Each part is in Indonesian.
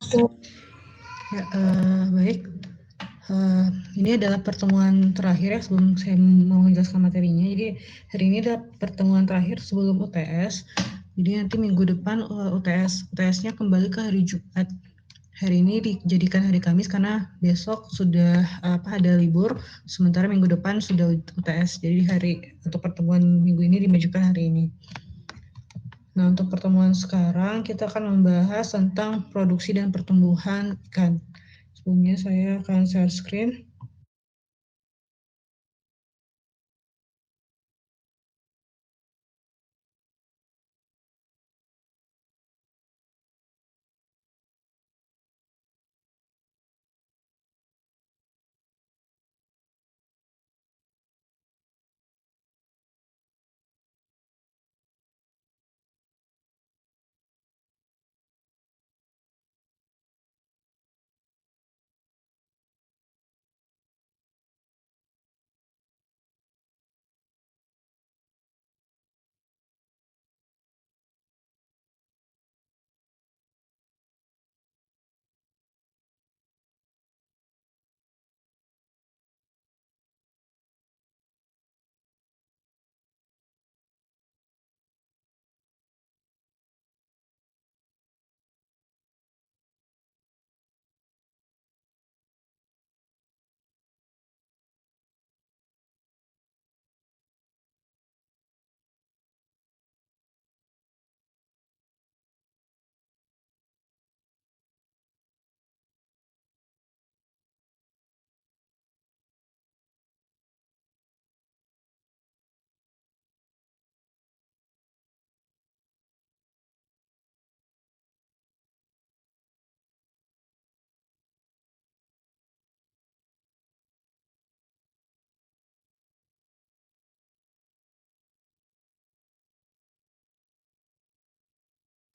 Ya, baik. Ini adalah pertemuan terakhir ya sebelum saya mau menjelaskan materinya. Jadi hari ini adalah pertemuan terakhir sebelum UTS. Jadi nanti minggu depan UTS-nya kembali ke hari Jumat. Hari ini dijadikan hari Kamis karena besok sudah ada libur, sementara minggu depan sudah UTS. Jadi hari atau pertemuan minggu ini dimajukan hari ini. Nah, untuk pertemuan sekarang kita akan membahas tentang produksi dan pertumbuhan ikan. Sebelumnya saya akan share screen.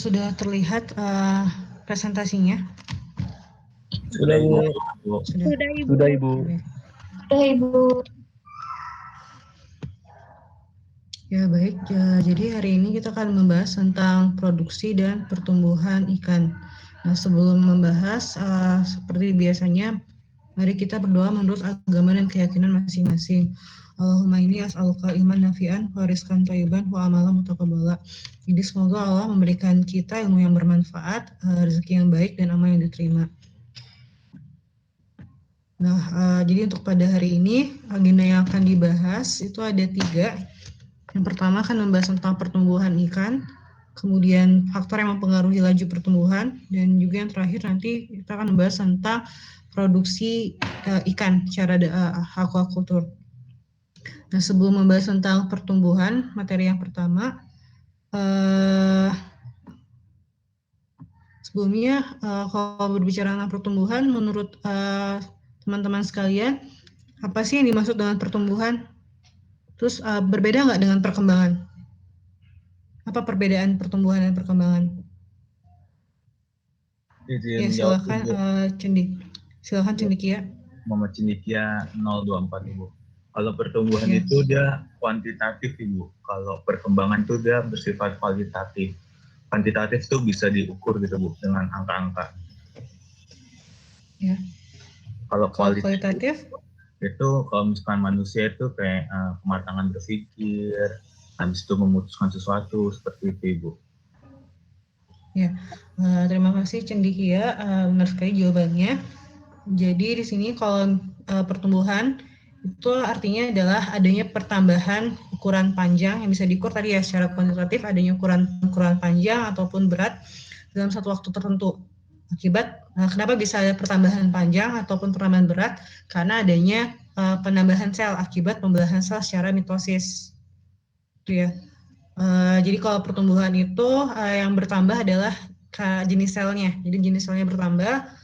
Sudah terlihat presentasinya? Sudah, Ibu. Sudah, Ibu. Sudah, Ibu. Sudah, Ibu. Ya, baik. Ya, jadi hari ini kita akan membahas tentang produksi dan pertumbuhan ikan. Nah, sebelum membahas, seperti biasanya, mari kita berdoa menurut agama dan keyakinan masing-masing. Allahumma inni as'aluka iman nafi'an wa rizqan thayyiban wa amalan mutaqabbala. Jadi semoga Allah memberikan kita ilmu yang bermanfaat, rezeki yang baik dan amal yang diterima. Nah, jadi untuk pada hari ini agenda yang akan dibahas itu ada 3. Yang pertama akan membahas tentang pertumbuhan ikan, kemudian faktor yang mempengaruhi laju pertumbuhan, dan juga yang terakhir nanti kita akan membahas tentang produksi ikan secara aquaculture. Nah, sebelum membahas tentang pertumbuhan, materi yang pertama, sebelumnya kalau berbicara tentang pertumbuhan, menurut teman-teman sekalian, apa sih yang dimaksud dengan pertumbuhan? Terus berbeda nggak dengan perkembangan? Apa perbedaan pertumbuhan dan perkembangan? Ya, silakan Cendikia. Muhammad Cendikia 024, Ibu. Kalau pertumbuhan Ya. itu dia kuantitatif, Ibu. Kalau perkembangan itu dia bersifat kualitatif. Kuantitatif itu bisa diukur gitu, Bu, dengan angka-angka. Ya. Kalau kualitatif itu kalau misalkan manusia itu kayak kematangan berpikir, habis itu memutuskan sesuatu, seperti itu, Ibu. Ya, terima kasih Cendikia, benar sekali jawabannya. Jadi di sini kalau pertumbuhan itu artinya adalah adanya pertambahan ukuran panjang yang bisa diukur tadi ya secara kuantitatif, adanya ukuran panjang ataupun berat dalam satu waktu tertentu. Akibat kenapa bisa ada pertambahan panjang ataupun pertambahan berat? Karena adanya penambahan sel akibat pembelahan sel secara mitosis. Itu ya. Jadi kalau pertumbuhan itu yang bertambah adalah jenis selnya. Jadi jenis selnya bertambah.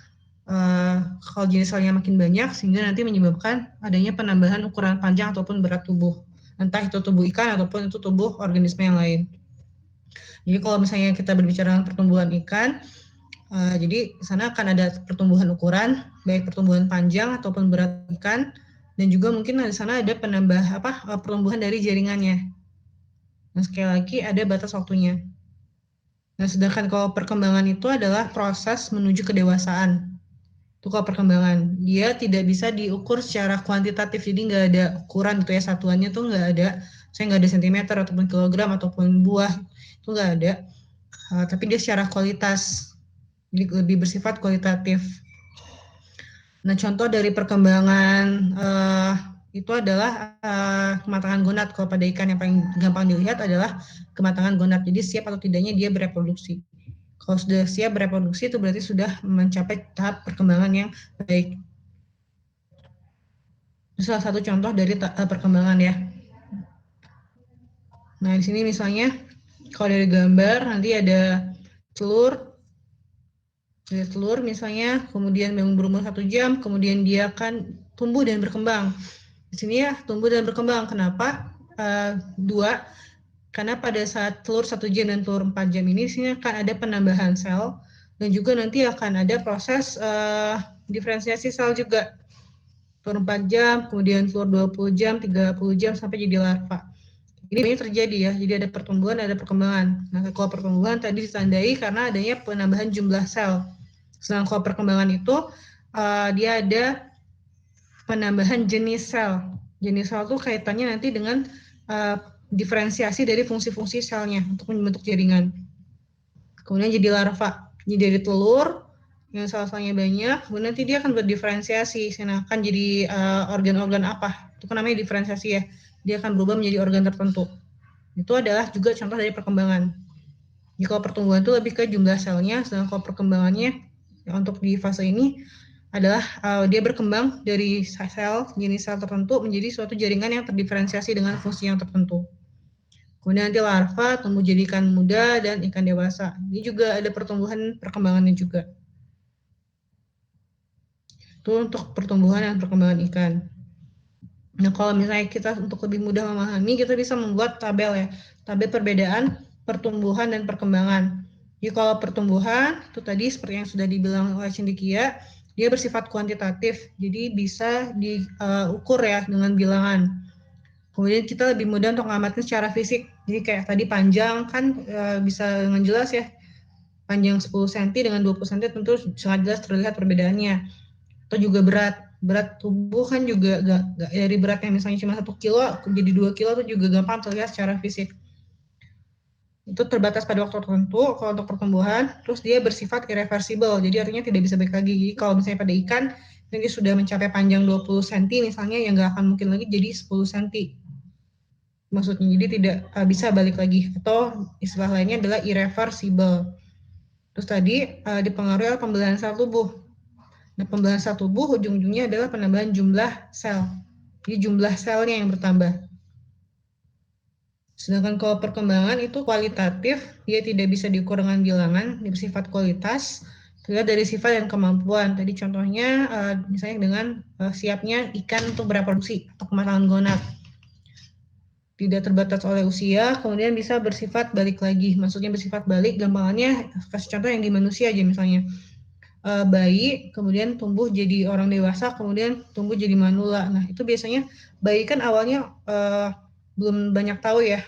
Kalau jenis selnya makin banyak, sehingga nanti menyebabkan adanya penambahan ukuran panjang ataupun berat tubuh. Entah itu tubuh ikan ataupun itu tubuh organisme yang lain. Jadi kalau misalnya kita berbicara tentang pertumbuhan ikan, jadi di sana akan ada pertumbuhan ukuran, baik pertumbuhan panjang ataupun berat ikan, dan juga mungkin di sana ada pertumbuhan dari jaringannya. Nah, sekali lagi ada batas waktunya. Nah, sedangkan kalau perkembangan itu adalah proses menuju kedewasaan. Itu kalau perkembangan. Dia tidak bisa diukur secara kuantitatif, jadi nggak ada ukuran gitu ya, satuannya tuh nggak ada. Saya nggak ada sentimeter ataupun kilogram ataupun buah, itu nggak ada. Tapi dia secara kualitas, jadi lebih bersifat kualitatif. Nah, contoh dari perkembangan itu adalah kematangan gonad. Kalau pada ikan yang paling gampang dilihat adalah kematangan gonad. Jadi siap atau tidaknya dia bereproduksi. Kalau sudah siap bereproduksi itu berarti sudah mencapai tahap perkembangan yang baik. Itu salah satu contoh dari perkembangan ya. Nah, di sini misalnya kalau dari gambar nanti ada telur, misalnya, kemudian yang berumur 1 jam, kemudian dia akan tumbuh dan berkembang. Di sini ya tumbuh dan berkembang. Kenapa? Dua, karena pada saat telur 1 jam dan telur 4 jam ini, di sini akan ada penambahan sel dan juga nanti akan ada proses diferensiasi sel juga. Telur 4 jam, kemudian telur 20 jam, 30 jam sampai jadi larva. Ini terjadi ya, jadi ada pertumbuhan, ada perkembangan. Nah, kalau pertumbuhan tadi ditandai karena adanya penambahan jumlah sel. Sedangkan kalau perkembangan itu dia ada penambahan jenis sel. Jenis sel itu kaitannya nanti dengan diferensiasi dari fungsi-fungsi selnya untuk membentuk jaringan. Kemudian jadi larva, jadi dari telur yang sel-selnya banyak, kemudian nanti dia akan berdiferensiasi, akan jadi organ-organ apa? Itu kan namanya diferensiasi ya. Dia akan berubah menjadi organ tertentu. Itu adalah juga contoh dari perkembangan. Jika pertumbuhan itu lebih ke jumlah selnya, sedangkan kalau perkembangannya untuk di fase ini adalah dia berkembang dari sel, jenis sel tertentu menjadi suatu jaringan yang terdiferensiasi dengan fungsi yang tertentu. Kemudian nanti larva tumbuh jadi ikan muda dan ikan dewasa. Ini juga ada pertumbuhan perkembangannya juga. Itu untuk pertumbuhan dan perkembangan ikan. Nah, kalau misalnya kita untuk lebih mudah memahami, kita bisa membuat tabel ya. Tabel perbedaan pertumbuhan dan perkembangan. Jadi kalau pertumbuhan, itu tadi seperti yang sudah dibilang oleh Cendekia, dia bersifat kuantitatif, jadi bisa diukur ya dengan bilangan. Kemudian kita lebih mudah untuk mengamati secara fisik. Jadi kayak tadi panjang kan bisa dengan jelas ya. Panjang 10 cm dengan 20 cm tentu sangat jelas terlihat perbedaannya. Atau juga berat tubuh kan juga gak dari berat yang misalnya cuma 1 kilo jadi 2 kilo itu juga gampang terlihat secara fisik. Itu terbatas pada waktu tertentu kalau untuk pertumbuhan, terus dia bersifat irreversible, jadi artinya tidak bisa balik lagi. Jadi kalau misalnya pada ikan ini sudah mencapai panjang 20 cm misalnya, yang nggak akan mungkin lagi jadi 10 cm. Maksudnya jadi tidak bisa balik lagi, atau istilah lainnya adalah irreversible. Terus tadi dipengaruhi oleh pembelahan sel tubuh. Nah, pembelahan sel tubuh ujung-ujungnya adalah penambahan jumlah sel. Jadi jumlah selnya yang bertambah. Sedangkan kalau perkembangan itu kualitatif, dia tidak bisa diukur dengan bilangan, dia bersifat kualitas, terlihat dari sifat dan kemampuan. Tadi contohnya misalnya dengan siapnya ikan untuk bereproduksi atau kematangan gonad. Tidak terbatas oleh usia, kemudian bisa bersifat balik lagi. Maksudnya bersifat balik, gampangannya kasih contoh yang di manusia aja misalnya. Bayi, kemudian tumbuh jadi orang dewasa, kemudian tumbuh jadi manula. Nah, itu biasanya bayi kan awalnya belum banyak tahu ya,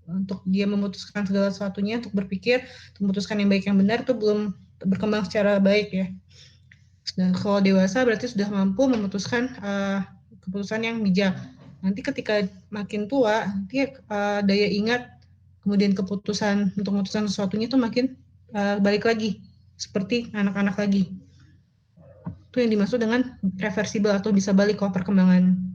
untuk dia memutuskan segala sesuatunya, untuk berpikir, memutuskan yang baik yang benar itu belum berkembang secara baik ya. Dan kalau dewasa berarti sudah mampu memutuskan keputusan yang bijak. Nanti ketika makin tua, nanti daya ingat, kemudian keputusan untuk memutuskan sesuatunya itu makin balik lagi, seperti anak-anak lagi. Itu yang dimaksud dengan reversible atau bisa balik kalau perkembangan.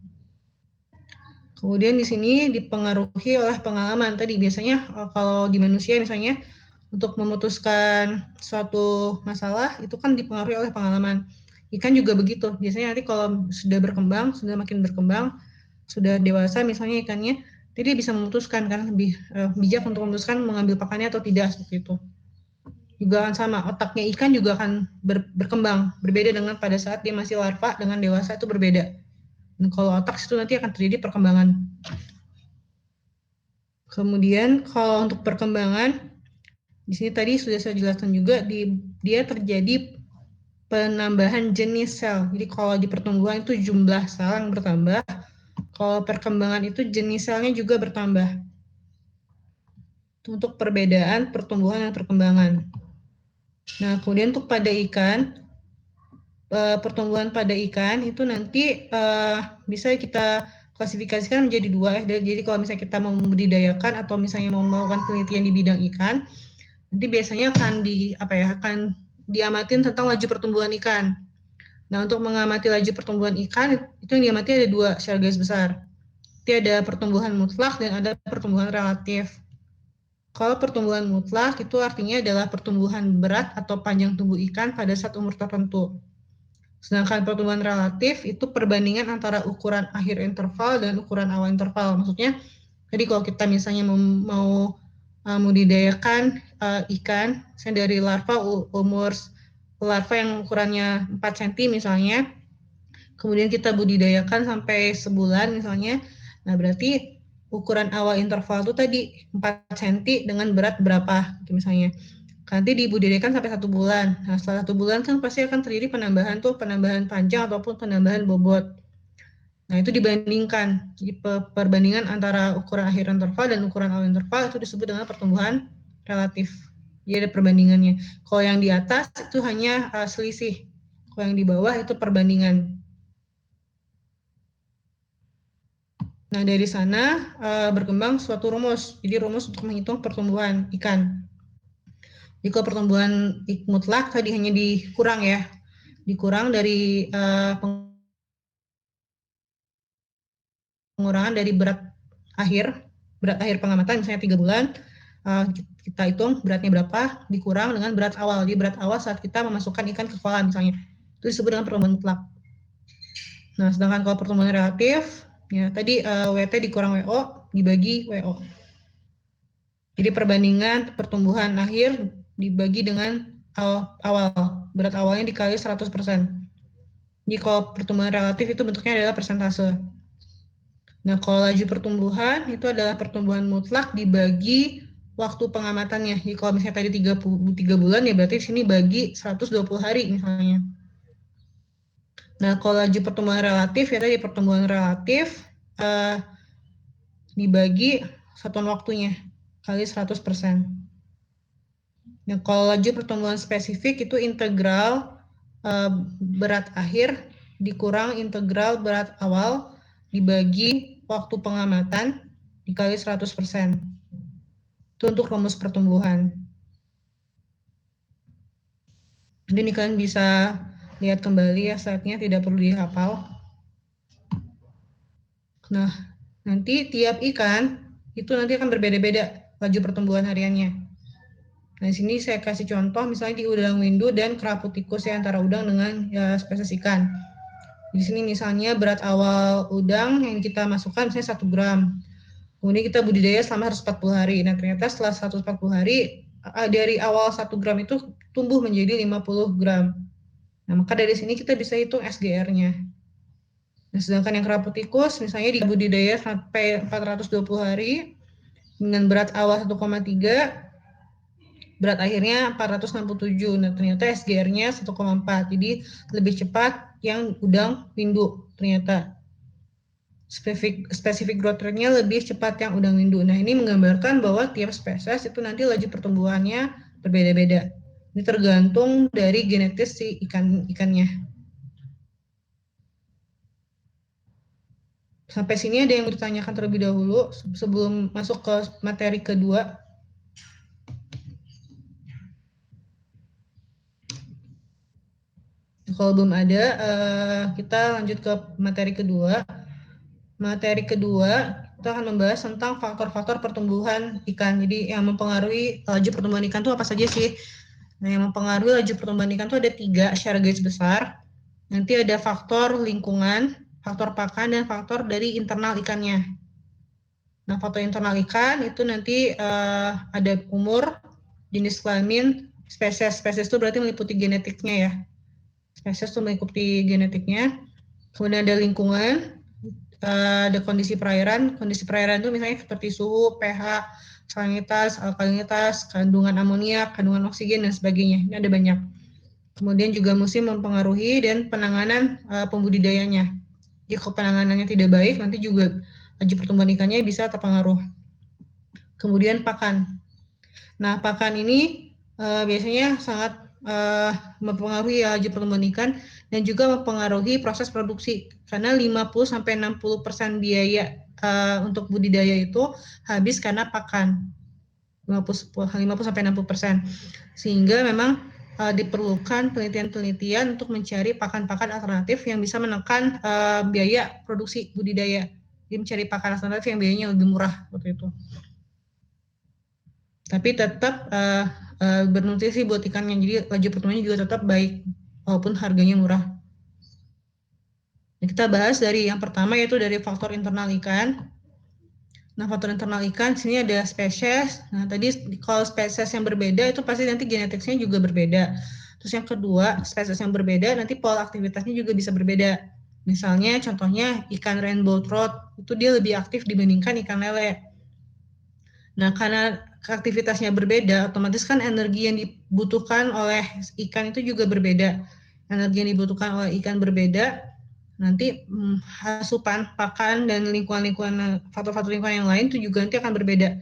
Kemudian di sini dipengaruhi oleh pengalaman. Tadi biasanya kalau di manusia misalnya untuk memutuskan suatu masalah itu kan dipengaruhi oleh pengalaman. Ikan juga begitu. Biasanya nanti kalau sudah berkembang, sudah makin berkembang, sudah dewasa misalnya ikannya, jadi dia bisa memutuskan kan lebih bijak untuk memutuskan mengambil pakannya atau tidak seperti itu. Juga akan sama, otaknya ikan juga akan berkembang, berbeda dengan pada saat dia masih larva, dengan dewasa itu berbeda. Dan kalau otak itu nanti akan terjadi perkembangan. Kemudian kalau untuk perkembangan, di sini tadi sudah saya jelaskan juga, dia terjadi penambahan jenis sel. Jadi kalau di pertumbuhan itu jumlah sel yang bertambah, kalau perkembangan itu jenis selnya juga bertambah. untuk perbedaan pertumbuhan dan perkembangan. Nah, kemudian untuk pada ikan, pertumbuhan pada ikan itu nanti bisa kita klasifikasikan menjadi dua ya. Jadi kalau misalnya kita mau membudidayakan atau misalnya mau melakukan penelitian di bidang ikan, nanti biasanya akan diamatin tentang laju pertumbuhan ikan. Nah, untuk mengamati laju pertumbuhan ikan itu yang diamati ada dua secara garis besar. Jadi ada pertumbuhan mutlak dan ada pertumbuhan relatif. Kalau pertumbuhan mutlak itu artinya adalah pertumbuhan berat atau panjang tubuh ikan pada saat umur tertentu. Sedangkan pertumbuhan relatif itu perbandingan antara ukuran akhir interval dan ukuran awal interval. Maksudnya, jadi kalau kita misalnya mau membudidayakan ikan, misalnya dari larva umur larva yang ukurannya 4 cm misalnya, kemudian kita budidayakan sampai sebulan misalnya, nah berarti ukuran awal interval itu tadi 4 cm dengan berat berapa gitu misalnya. Nanti dibudidayakan sampai 1 bulan. Nah, setelah 1 bulan kan pasti akan terjadi penambahan panjang ataupun penambahan bobot. Nah, itu dibandingkan. Jadi perbandingan antara ukuran akhir interval dan ukuran awal interval itu disebut dengan pertumbuhan relatif. Jadi ada perbandingannya. Kalau yang di atas itu hanya selisih. Kalau yang di bawah itu perbandingan. Nah, dari sana berkembang suatu rumus. Jadi rumus untuk menghitung pertumbuhan ikan. Jika pertumbuhan mutlak tadi hanya dikurang ya, dikurang dari pengurangan dari berat akhir pengamatan misalnya 3 bulan, kita hitung beratnya berapa, dikurang dengan berat awal. Jadi berat awal saat kita memasukkan ikan ke kolam misalnya, itu disebut dengan pertumbuhan mutlak. Nah, sedangkan kalau pertumbuhan relatif, ya tadi WT dikurang WO dibagi WO. Jadi perbandingan pertumbuhan akhir dibagi dengan awal. Berat awalnya dikali 100%. Jadi kalau pertumbuhan relatif itu bentuknya adalah persentase. Nah, kalau laju pertumbuhan itu adalah pertumbuhan mutlak dibagi waktu pengamatannya. Jadi kalau misalnya tadi 3 bulan ya berarti sini bagi 120 hari misalnya. Nah, kalau laju pertumbuhan relatif ya tadi pertumbuhan relatif dibagi satuan waktunya kali 100%. Nah, kalau laju pertumbuhan spesifik itu integral berat akhir dikurang integral berat awal dibagi waktu pengamatan dikali 100%. Itu untuk rumus pertumbuhan. Jadi ini kalian bisa lihat kembali ya slide-nya, tidak perlu dihafal. Nah, nanti tiap ikan itu nanti akan berbeda-beda laju pertumbuhan hariannya. Nah, di sini saya kasih contoh misalnya di udang windu dan Craputicus ya, antara udang dengan ya, spesies ikan. Di sini misalnya berat awal udang yang kita masukkan misalnya 1 gram. Kemudian kita budidaya selama 140 hari. Nah, ternyata setelah 140 hari dari awal 1 gram itu tumbuh menjadi 50 gram. Nah, maka dari sini kita bisa hitung SGR-nya. Nah, sedangkan yang Craputicus misalnya di budidaya sampai 420 hari dengan berat awal 1,3, berat akhirnya 467. Nah, ternyata SGR-nya 1,4. Jadi lebih cepat yang udang windu ternyata. Spesifik growth rate-nya lebih cepat yang udang windu. Nah, ini menggambarkan bahwa tiap spesies itu nanti laju pertumbuhannya berbeda-beda. Ini tergantung dari genetis si ikannya. Sampai sini ada yang ditanyakan terlebih dahulu sebelum masuk ke materi kedua. Kalau belum ada, kita lanjut ke materi kedua. Materi kedua, kita akan membahas tentang faktor-faktor pertumbuhan ikan. Jadi yang mempengaruhi laju pertumbuhan ikan itu apa saja sih? Nah, yang mempengaruhi laju pertumbuhan ikan itu ada 3 secara garis besar. Nanti ada faktor lingkungan, faktor pakan, dan faktor dari internal ikannya. Nah, faktor internal ikan itu nanti ada umur, jenis kelamin, spesies itu berarti meliputi genetiknya ya. Spesies itu meliputi genetiknya. Kemudian ada lingkungan, ada kondisi perairan. Kondisi perairan itu misalnya seperti suhu, pH, salinitas, alkalinitas, kandungan amonia, kandungan oksigen, dan sebagainya. Ini ada banyak. Kemudian juga musim mempengaruhi dan penanganan pembudidayanya. Jika penanganannya tidak baik, nanti juga laju pertumbuhan ikannya bisa terpengaruh. Kemudian pakan. Nah, pakan ini biasanya sangat mempengaruhi laju pertumbuhan ikan dan juga mempengaruhi proses produksi karena 50-60% biaya untuk budidaya itu habis karena pakan 50-60%, sehingga memang diperlukan penelitian-penelitian untuk mencari pakan-pakan alternatif yang bisa menekan biaya produksi budidaya. Jadi mencari pakan alternatif yang biayanya lebih murah seperti itu. Tapi tetap bernutrisi buat ikannya, jadi laju pertumbuhannya juga tetap baik walaupun harganya murah. Nah, kita bahas dari yang pertama yaitu dari faktor internal ikan. Nah, faktor internal ikan sini ada spesies. Nah, tadi kalau spesies yang berbeda itu pasti nanti genetiknya juga berbeda. Terus yang kedua, spesies yang berbeda nanti pola aktivitasnya juga bisa berbeda. Misalnya contohnya ikan rainbow trout itu dia lebih aktif dibandingkan ikan lele. Nah, karena aktivitasnya berbeda, otomatis kan energi yang dibutuhkan oleh ikan itu juga berbeda. Energi yang dibutuhkan oleh ikan berbeda, nanti asupan, pakan, dan lingkungan-lingkungan, faktor-faktor lingkungan yang lain itu juga nanti akan berbeda.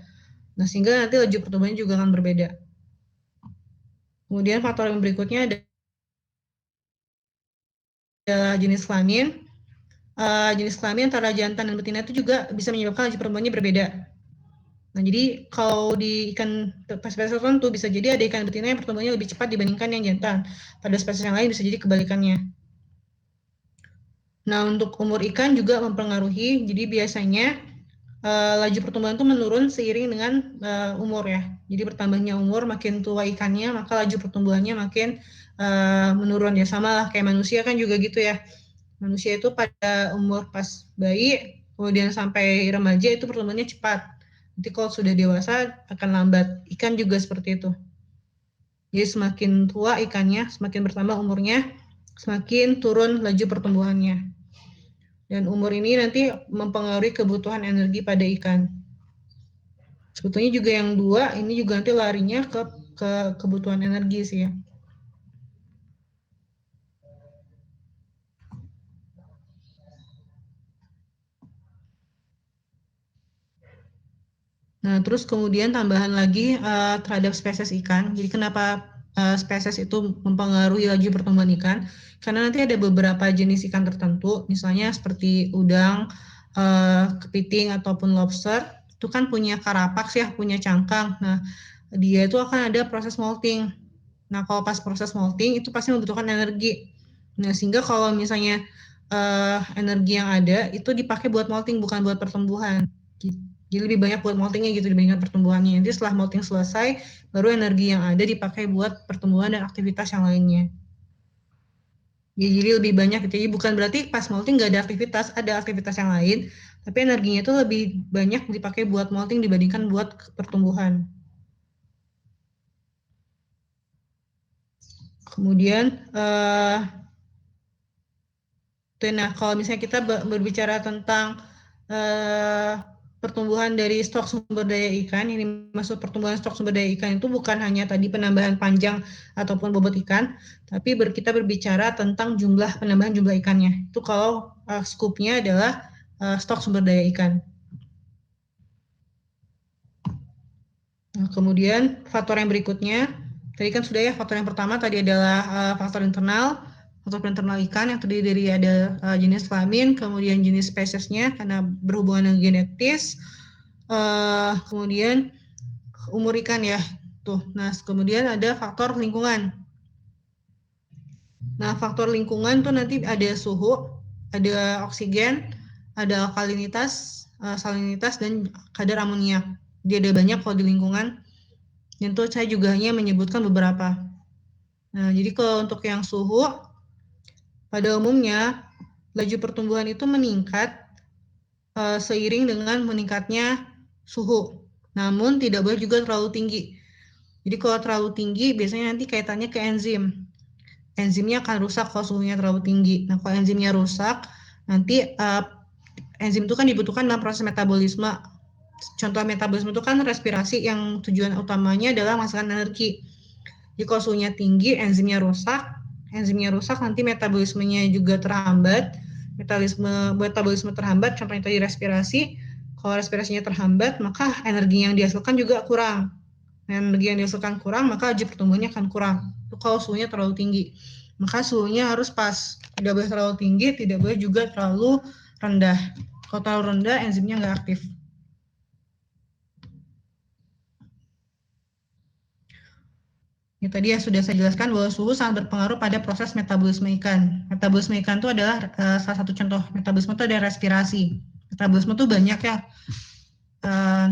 Nah, sehingga nanti laju pertumbuhannya juga akan berbeda. Kemudian faktor yang berikutnya ada jenis kelamin. Jenis kelamin antara jantan dan betina itu juga bisa menyebabkan laju pertumbuhannya berbeda. Nah, jadi kalau di ikan spesies tertentu bisa jadi ada ikan betina yang pertumbuhannya lebih cepat dibandingkan yang jantan. Pada spesies yang lain bisa jadi kebalikannya. Nah, untuk umur ikan juga mempengaruhi. Jadi biasanya laju pertumbuhan itu menurun seiring dengan umur ya. Jadi bertambahnya umur, makin tua ikannya, maka laju pertumbuhannya makin menurun ya. Sama lah kayak manusia kan juga gitu ya. Manusia itu pada umur pas bayi, kemudian sampai remaja itu pertumbuhannya cepat. Nanti kalau sudah dewasa akan lambat. Ikan juga seperti itu. Jadi semakin tua ikannya, semakin bertambah umurnya, semakin turun laju pertumbuhannya. Dan umur ini nanti mempengaruhi kebutuhan energi pada ikan. Sebetulnya juga yang dua, ini juga nanti larinya ke kebutuhan energi sih ya. Nah, terus kemudian tambahan lagi terhadap spesies ikan. Jadi kenapa spesies itu mempengaruhi laju pertumbuhan ikan? Karena nanti ada beberapa jenis ikan tertentu, misalnya seperti udang, kepiting ataupun lobster, itu kan punya karapaks ya, punya cangkang. Nah, dia itu akan ada proses molting. Nah, kalau pas proses molting itu pasti membutuhkan energi. Nah, sehingga kalau misalnya energi yang ada itu dipakai buat molting bukan buat pertumbuhan. Jadi lebih banyak buat moltingnya gitu dibandingkan pertumbuhannya. Nanti setelah molting selesai, baru energi yang ada dipakai buat pertumbuhan dan aktivitas yang lainnya. Ya, jadi lebih banyak. Jadi bukan berarti pas molting nggak ada aktivitas yang lain, tapi energinya itu lebih banyak dipakai buat molting dibandingkan buat pertumbuhan. Kemudian, nah kalau misalnya kita berbicara tentang pertumbuhan dari stok sumber daya ikan, ini maksud pertumbuhan stok sumber daya ikan itu bukan hanya tadi penambahan panjang ataupun bobot ikan, tapi kita berbicara tentang penambahan jumlah ikannya. Itu kalau skupnya adalah stok sumber daya ikan. Nah, kemudian faktor yang berikutnya, tadi kan sudah ya faktor yang pertama tadi adalah faktor internal ikan yang terdiri dari ada jenis kelamin, kemudian jenis spesiesnya karena berhubungan dengan genetis, kemudian umur ikan ya. Tuh. Nah, kemudian ada faktor lingkungan. Nah, faktor lingkungan tuh nanti ada suhu, ada oksigen, ada alkalinitas, salinitas, dan kadar amoniak. Dia ada banyak kalau di lingkungan. Dan itu saya juga hanya menyebutkan beberapa. Nah, jadi kalau untuk yang suhu, pada umumnya laju pertumbuhan itu meningkat seiring dengan meningkatnya suhu. Namun tidak boleh juga terlalu tinggi. Jadi kalau terlalu tinggi biasanya nanti kaitannya ke enzim. Enzimnya akan rusak kalau suhunya terlalu tinggi. Nah, kalau enzimnya rusak, nanti enzim itu kan dibutuhkan dalam proses metabolisme. Contoh metabolisme itu kan respirasi yang tujuan utamanya adalah menghasilkan energi. Jadi kalau suhunya tinggi, enzimnya rusak nanti metabolismenya juga terhambat. Metabolisme terhambat, contohnya tadi respirasi. Kalau respirasinya terhambat, maka energi yang dihasilkan juga kurang. energi yang dihasilkan kurang, maka laju pertumbuhannya akan kurang. Itu kalau suhunya terlalu tinggi. Maka suhunya harus pas, tidak boleh terlalu tinggi, tidak boleh juga terlalu rendah. Kalau terlalu rendah, enzimnya nggak aktif. Ya, tadi ya sudah saya jelaskan bahwa suhu sangat berpengaruh pada proses metabolisme ikan. Metabolisme ikan itu adalah salah satu contoh metabolisme itu ada respirasi. Metabolisme itu banyak ya.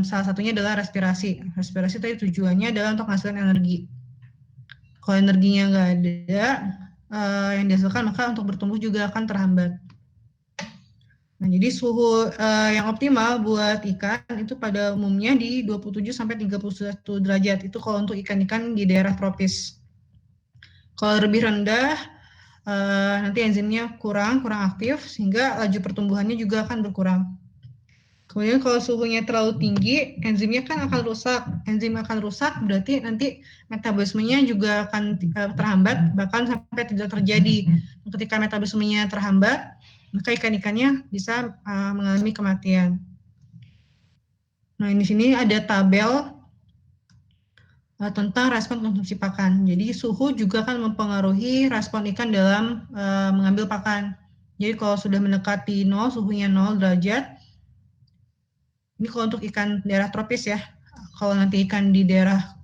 Salah satunya adalah respirasi. Respirasi tadi tujuannya adalah untuk menghasilkan energi. Kalau energinya nggak ada yang dihasilkan, maka untuk bertumbuh juga akan terhambat. Nah, jadi suhu yang optimal buat ikan itu pada umumnya di 27 sampai 31 derajat. Itu kalau untuk ikan-ikan di daerah tropis. Kalau lebih rendah, nanti enzimnya kurang aktif, sehingga laju pertumbuhannya juga akan berkurang. Kemudian kalau suhunya terlalu tinggi, enzimnya kan akan rusak. Enzim akan rusak, berarti nanti metabolismenya juga akan terhambat, bahkan sampai tidak terjadi. Ketika metabolismenya terhambat, maka ikan-ikannya bisa mengalami kematian. Nah, di sini ada tabel tentang respon konsumsi pakan. Jadi suhu juga akan mempengaruhi respon ikan dalam mengambil pakan. Jadi kalau sudah mendekati 0, suhunya 0 derajat, ini kalau untuk ikan daerah tropis ya. Kalau nanti ikan di daerah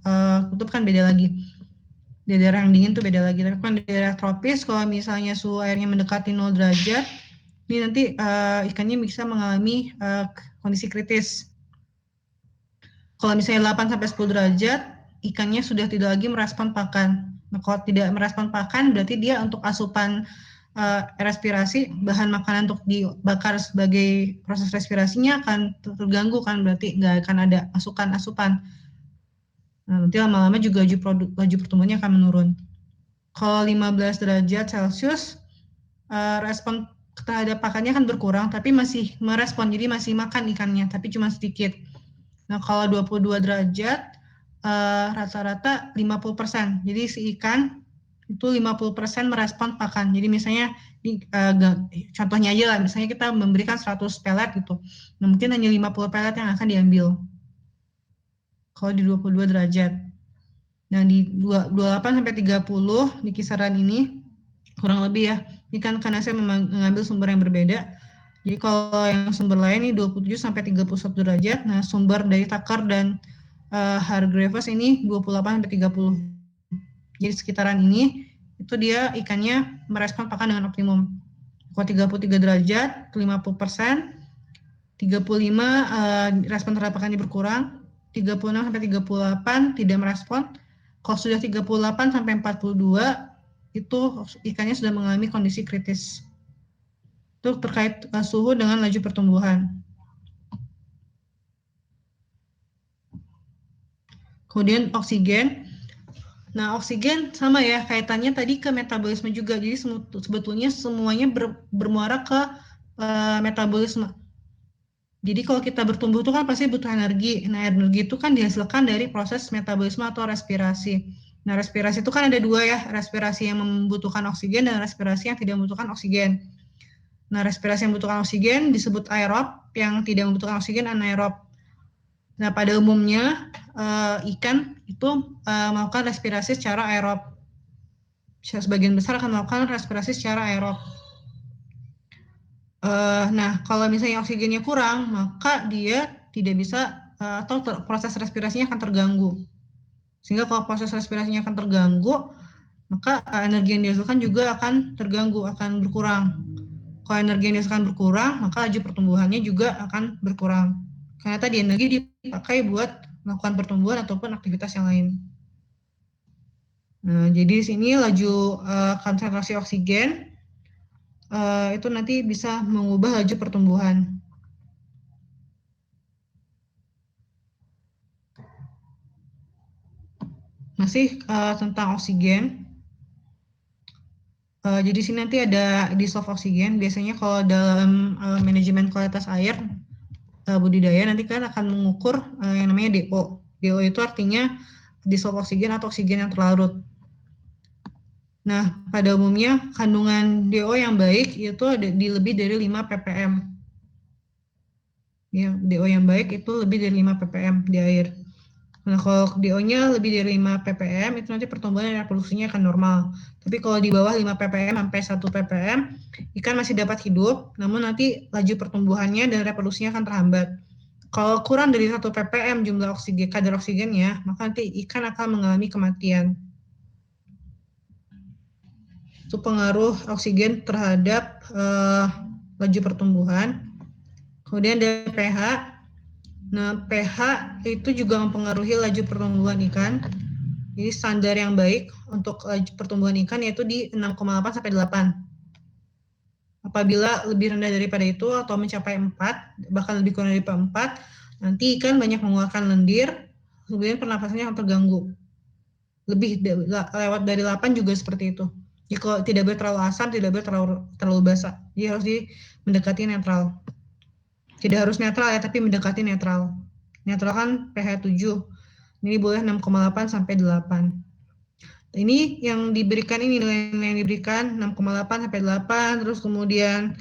kutub kan beda lagi. Di daerah yang dingin tuh beda lagi. Tapi kan di daerah tropis, kalau misalnya suhu airnya mendekati 0 derajat, ini nanti ikannya bisa mengalami kondisi kritis. Kalau misalnya 8 sampai 10 derajat, ikannya sudah tidak lagi merespon pakan. Nah, kalau tidak merespon pakan, berarti dia untuk asupan respirasi, bahan makanan untuk dibakar sebagai proses respirasinya akan terganggu kan, berarti nggak akan ada asupan. Nah, nanti lama-lama juga laju pertumbuhannya akan menurun. Kalau 15 derajat Celcius, respon terhadap pakannya akan berkurang, tapi masih merespon, jadi masih makan ikannya, tapi cuma sedikit. Nah, kalau 22 derajat, rata-rata 50%. Jadi si ikan itu 50% merespon pakan. Jadi misalnya contohnya aja lah, misalnya kita memberikan 100 pelet gitu. Nah, mungkin hanya 50 pelet yang akan diambil. Kalau di 22 derajat. Nah, di 28 sampai 30 di kisaran ini kurang lebih ya. Ini kan karena saya mengambil sumber yang berbeda. Jadi kalau yang sumber lain ini 27 sampai 31 derajat. Nah, sumber dari Tucker dan Hargreaves ini 28 sampai 30. Jadi sekitaran ini itu dia ikannya merespon pakan dengan optimum. Kalau 33 derajat, 50%, 35 respon terhadap pakannya berkurang, 36 sampai 38 tidak merespon. Kalau sudah 38 sampai 42 itu ikannya sudah mengalami kondisi kritis. Itu terkait suhu dengan laju pertumbuhan. Kemudian oksigen. Nah, oksigen sama ya, kaitannya tadi ke metabolisme juga. Jadi sebetulnya semuanya bermuara ke metabolisme. Jadi kalau kita bertumbuh itu kan pasti butuh energi. Nah, energi itu kan dihasilkan dari proses metabolisme atau respirasi. Nah, respirasi itu kan ada dua ya, respirasi yang membutuhkan oksigen dan respirasi yang tidak membutuhkan oksigen. Nah, respirasi yang membutuhkan oksigen disebut aerob, yang tidak membutuhkan oksigen anaerob. Nah, pada umumnya ikan itu melakukan respirasi secara aerob. Sebagian besar akan melakukan respirasi secara aerob. Nah, kalau misalnya oksigennya kurang, maka dia tidak bisa atau proses respirasinya akan terganggu. Sehingga kalau proses respirasinya akan terganggu, maka energi yang dihasilkan juga akan terganggu, akan berkurang. Kalau energi yang dihasilkan berkurang, maka laju pertumbuhannya juga akan berkurang. Karena tadi energi dipakai buat melakukan pertumbuhan ataupun aktivitas yang lain. Nah, jadi di sini laju konsentrasi oksigen itu nanti bisa mengubah laju pertumbuhan. Masih tentang oksigen. Jadi sini nanti ada dissolve oksigen. Biasanya kalau dalam manajemen kualitas air budidaya nanti kan akan mengukur yang namanya DO. DO itu artinya dissolve oksigen atau oksigen yang terlarut. Nah, pada umumnya kandungan DO yang baik itu ada di lebih dari 5 ppm. Ya, DO yang baik itu lebih dari 5 ppm di air. Nah, kalau DO-nya lebih dari 5 ppm, itu nanti pertumbuhan dan reproduksinya akan normal. Tapi kalau di bawah 5 ppm sampai 1 ppm, ikan masih dapat hidup, namun nanti laju pertumbuhannya dan reproduksinya akan terhambat. Kalau kurang dari 1 ppm jumlah oksigen, kadar oksigennya, maka nanti ikan akan mengalami kematian. Itu pengaruh oksigen terhadap laju pertumbuhan. Kemudian ada pH. Nah, pH itu juga mempengaruhi laju pertumbuhan ikan. Jadi standar yang baik untuk laju pertumbuhan ikan yaitu di 6,8 sampai 8. Apabila lebih rendah daripada itu atau mencapai 4, bahkan lebih kurang dari 4, nanti ikan banyak mengeluarkan lendir, kemudian pernafasannya akan terganggu. Lebih lewat dari 8 juga seperti itu. Jadi kalau tidak boleh terlalu asam, tidak boleh terlalu basah. Jadi harus mendekati netral. Tidak harus netral ya, tapi mendekati netral. Netral kan pH 7. Ini boleh 6,8 sampai 8. Ini yang diberikan ini nilai yang diberikan 6,8 sampai 8, terus kemudian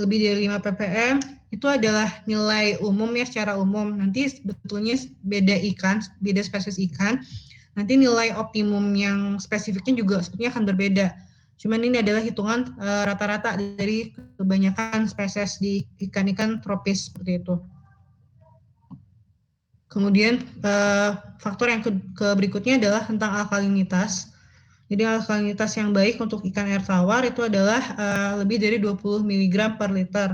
lebih dari 5 ppm itu adalah nilai umum ya, secara umum. Nanti sebetulnya beda ikan, beda spesies ikan. Nanti nilai optimum yang spesifiknya juga sebetulnya akan berbeda. Cuman ini adalah hitungan rata-rata dari kebanyakan spesies di ikan-ikan tropis seperti itu. Kemudian faktor yang berikutnya adalah tentang alkalinitas. Jadi alkalinitas yang baik untuk ikan air tawar itu adalah lebih dari 20 mg per liter.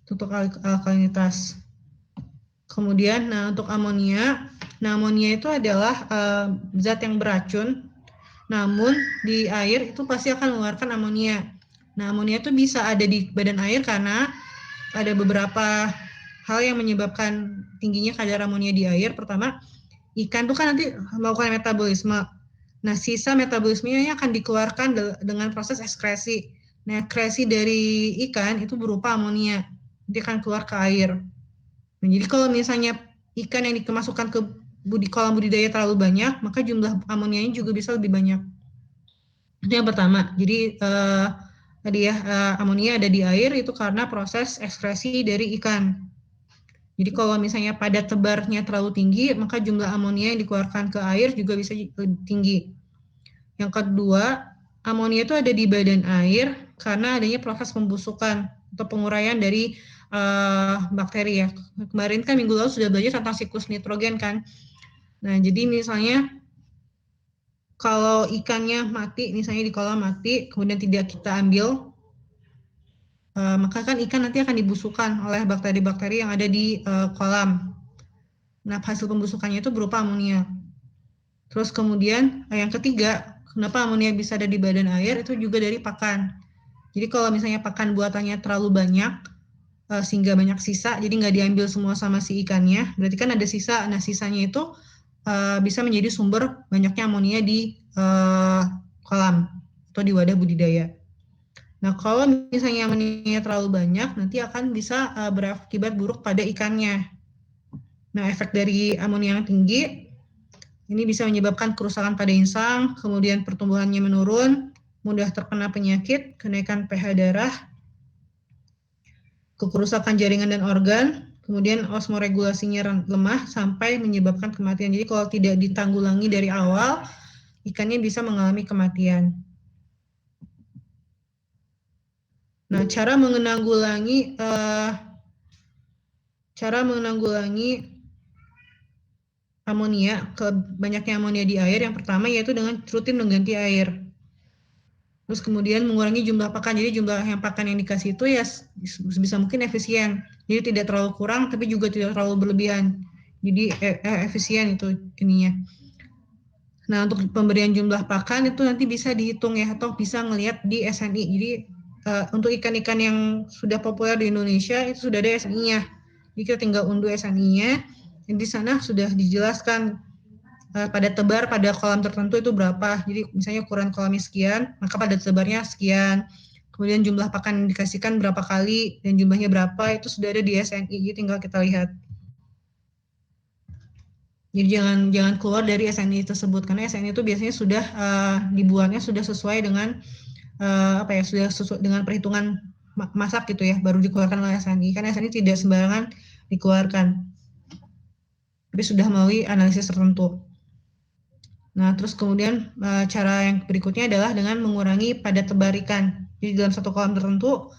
Untuk alkalinitas. Kemudian, untuk amonia. Nah, amonia itu adalah zat yang beracun, namun di air itu pasti akan mengeluarkan amonia. Nah, amonia itu bisa ada di badan air karena ada beberapa hal yang menyebabkan tingginya kadar amonia di air. Pertama, ikan itu kan nanti melakukan metabolisme. Nah, sisa metabolismenya akan dikeluarkan dengan proses ekskresi. Nah, ekskresi dari ikan itu berupa amonia. Dia akan keluar ke air. Nah, jadi kalau misalnya ikan yang dimasukkan ke kolam budidaya terlalu banyak, maka jumlah amonianya juga bisa lebih banyak. Itu yang pertama. Jadi tadi ya, amonia ada di air itu karena proses ekskresi dari ikan. Jadi kalau misalnya padat tebarnya terlalu tinggi, maka jumlah amonia yang dikeluarkan ke air juga bisa lebih tinggi. Yang kedua, amonia itu ada di badan air karena adanya proses pembusukan atau penguraian dari bakteri ya. Kemarin kan minggu lalu sudah belajar tentang siklus nitrogen kan. Nah, jadi misalnya kalau ikannya mati, misalnya di kolam mati, kemudian tidak kita ambil, maka kan ikan nanti akan dibusukkan oleh bakteri-bakteri yang ada di kolam. Nah, hasil pembusukannya itu berupa amonia. Terus kemudian yang ketiga, kenapa amonia bisa ada di badan air, itu juga dari pakan. Jadi kalau misalnya pakan buatannya terlalu banyak, sehingga banyak sisa, jadi nggak diambil semua sama si ikannya, berarti kan ada sisa. Nah, sisanya itu bisa menjadi sumber banyaknya amonia di kolam atau di wadah budidaya. Nah, kalau misalnya amonia terlalu banyak, nanti akan bisa berakibat buruk pada ikannya. Nah, efek dari amonia yang tinggi, ini bisa menyebabkan kerusakan pada insang, kemudian pertumbuhannya menurun, mudah terkena penyakit, kenaikan pH darah, kerusakan jaringan dan organ, kemudian osmoregulasinya lemah sampai menyebabkan kematian. Jadi kalau tidak ditanggulangi dari awal, ikannya bisa mengalami kematian. Nah, cara menanggulangi amonia, banyaknya amonia di air, yang pertama yaitu dengan rutin mengganti air. Terus kemudian mengurangi jumlah pakan. Jadi jumlah yang pakan yang dikasih itu ya sebisa mungkin efisien. Jadi tidak terlalu kurang, tapi juga tidak terlalu berlebihan. Jadi efisien itu ininya. Nah, untuk pemberian jumlah pakan itu nanti bisa dihitung ya, atau bisa ngelihat di SNI. Jadi untuk ikan-ikan yang sudah populer di Indonesia itu sudah ada SNI-nya. Jadi kita tinggal unduh SNI-nya. Di sana sudah dijelaskan pada tebar pada kolam tertentu itu berapa. Jadi misalnya ukuran kolamnya sekian, maka pada tebarnya sekian. Kemudian jumlah pakan yang dikasihkan berapa kali dan jumlahnya berapa itu sudah ada di SNI. Jadi tinggal kita lihat. Jadi jangan keluar dari SNI tersebut karena SNI itu biasanya sudah dibuatnya sudah sesuai dengan sudah sesuai dengan perhitungan masak gitu ya, baru dikeluarkan oleh SNI. Karena SNI tidak sembarangan dikeluarkan, tapi sudah melalui analisis tertentu. Nah, terus kemudian cara yang berikutnya adalah dengan mengurangi padat tebar ikan. Jadi dalam satu kolam tertentu,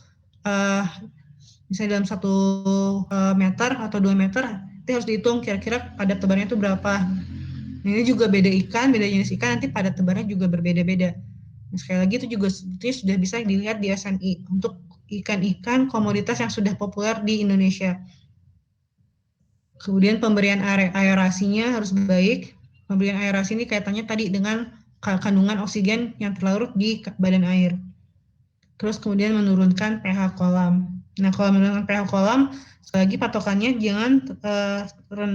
misalnya dalam 1 meter atau 2 meter, itu harus dihitung kira-kira padat tebarnya itu berapa. Nah, ini juga beda ikan, beda jenis ikan, nanti padat tebarnya juga berbeda-beda. Nah, sekali lagi itu juga sebetulnya sudah bisa dilihat di SNI untuk ikan-ikan komoditas yang sudah populer di Indonesia. Kemudian pemberian aerasinya harus baik. Pemberian aerasi ini kaitannya tadi dengan kandungan oksigen yang terlarut di badan air. Terus kemudian menurunkan pH kolam. Nah, kalau menurunkan pH kolam, sekali lagi patokannya jangan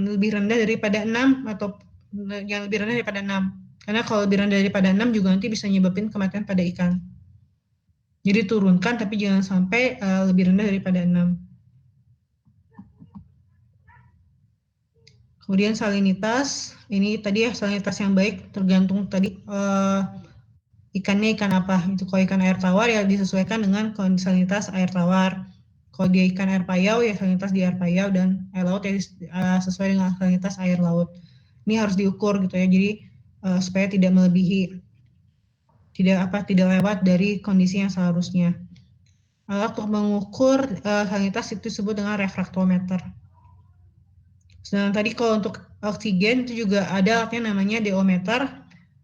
lebih rendah daripada 6 atau yang lebih rendah daripada 6. Karena kalau lebih rendah daripada 6 juga nanti bisa menyebabkan kematian pada ikan. Jadi turunkan tapi jangan sampai lebih rendah daripada 6. Kemudian salinitas, ini tadi ya salinitas yang baik tergantung tadi ikannya ikan apa. Itu kalau ikan air tawar ya disesuaikan dengan salinitas air tawar. Kalau dia ikan air payau ya salinitas di air payau, dan air laut ya sesuai dengan salinitas air laut. Ini harus diukur gitu ya. Jadi supaya tidak melebihi, tidak lewat dari kondisi yang seharusnya. Alat untuk mengukur salinitas itu disebut dengan refraktometer. Sedangkan tadi kalau untuk oksigen itu juga ada alatnya namanya DO-meter.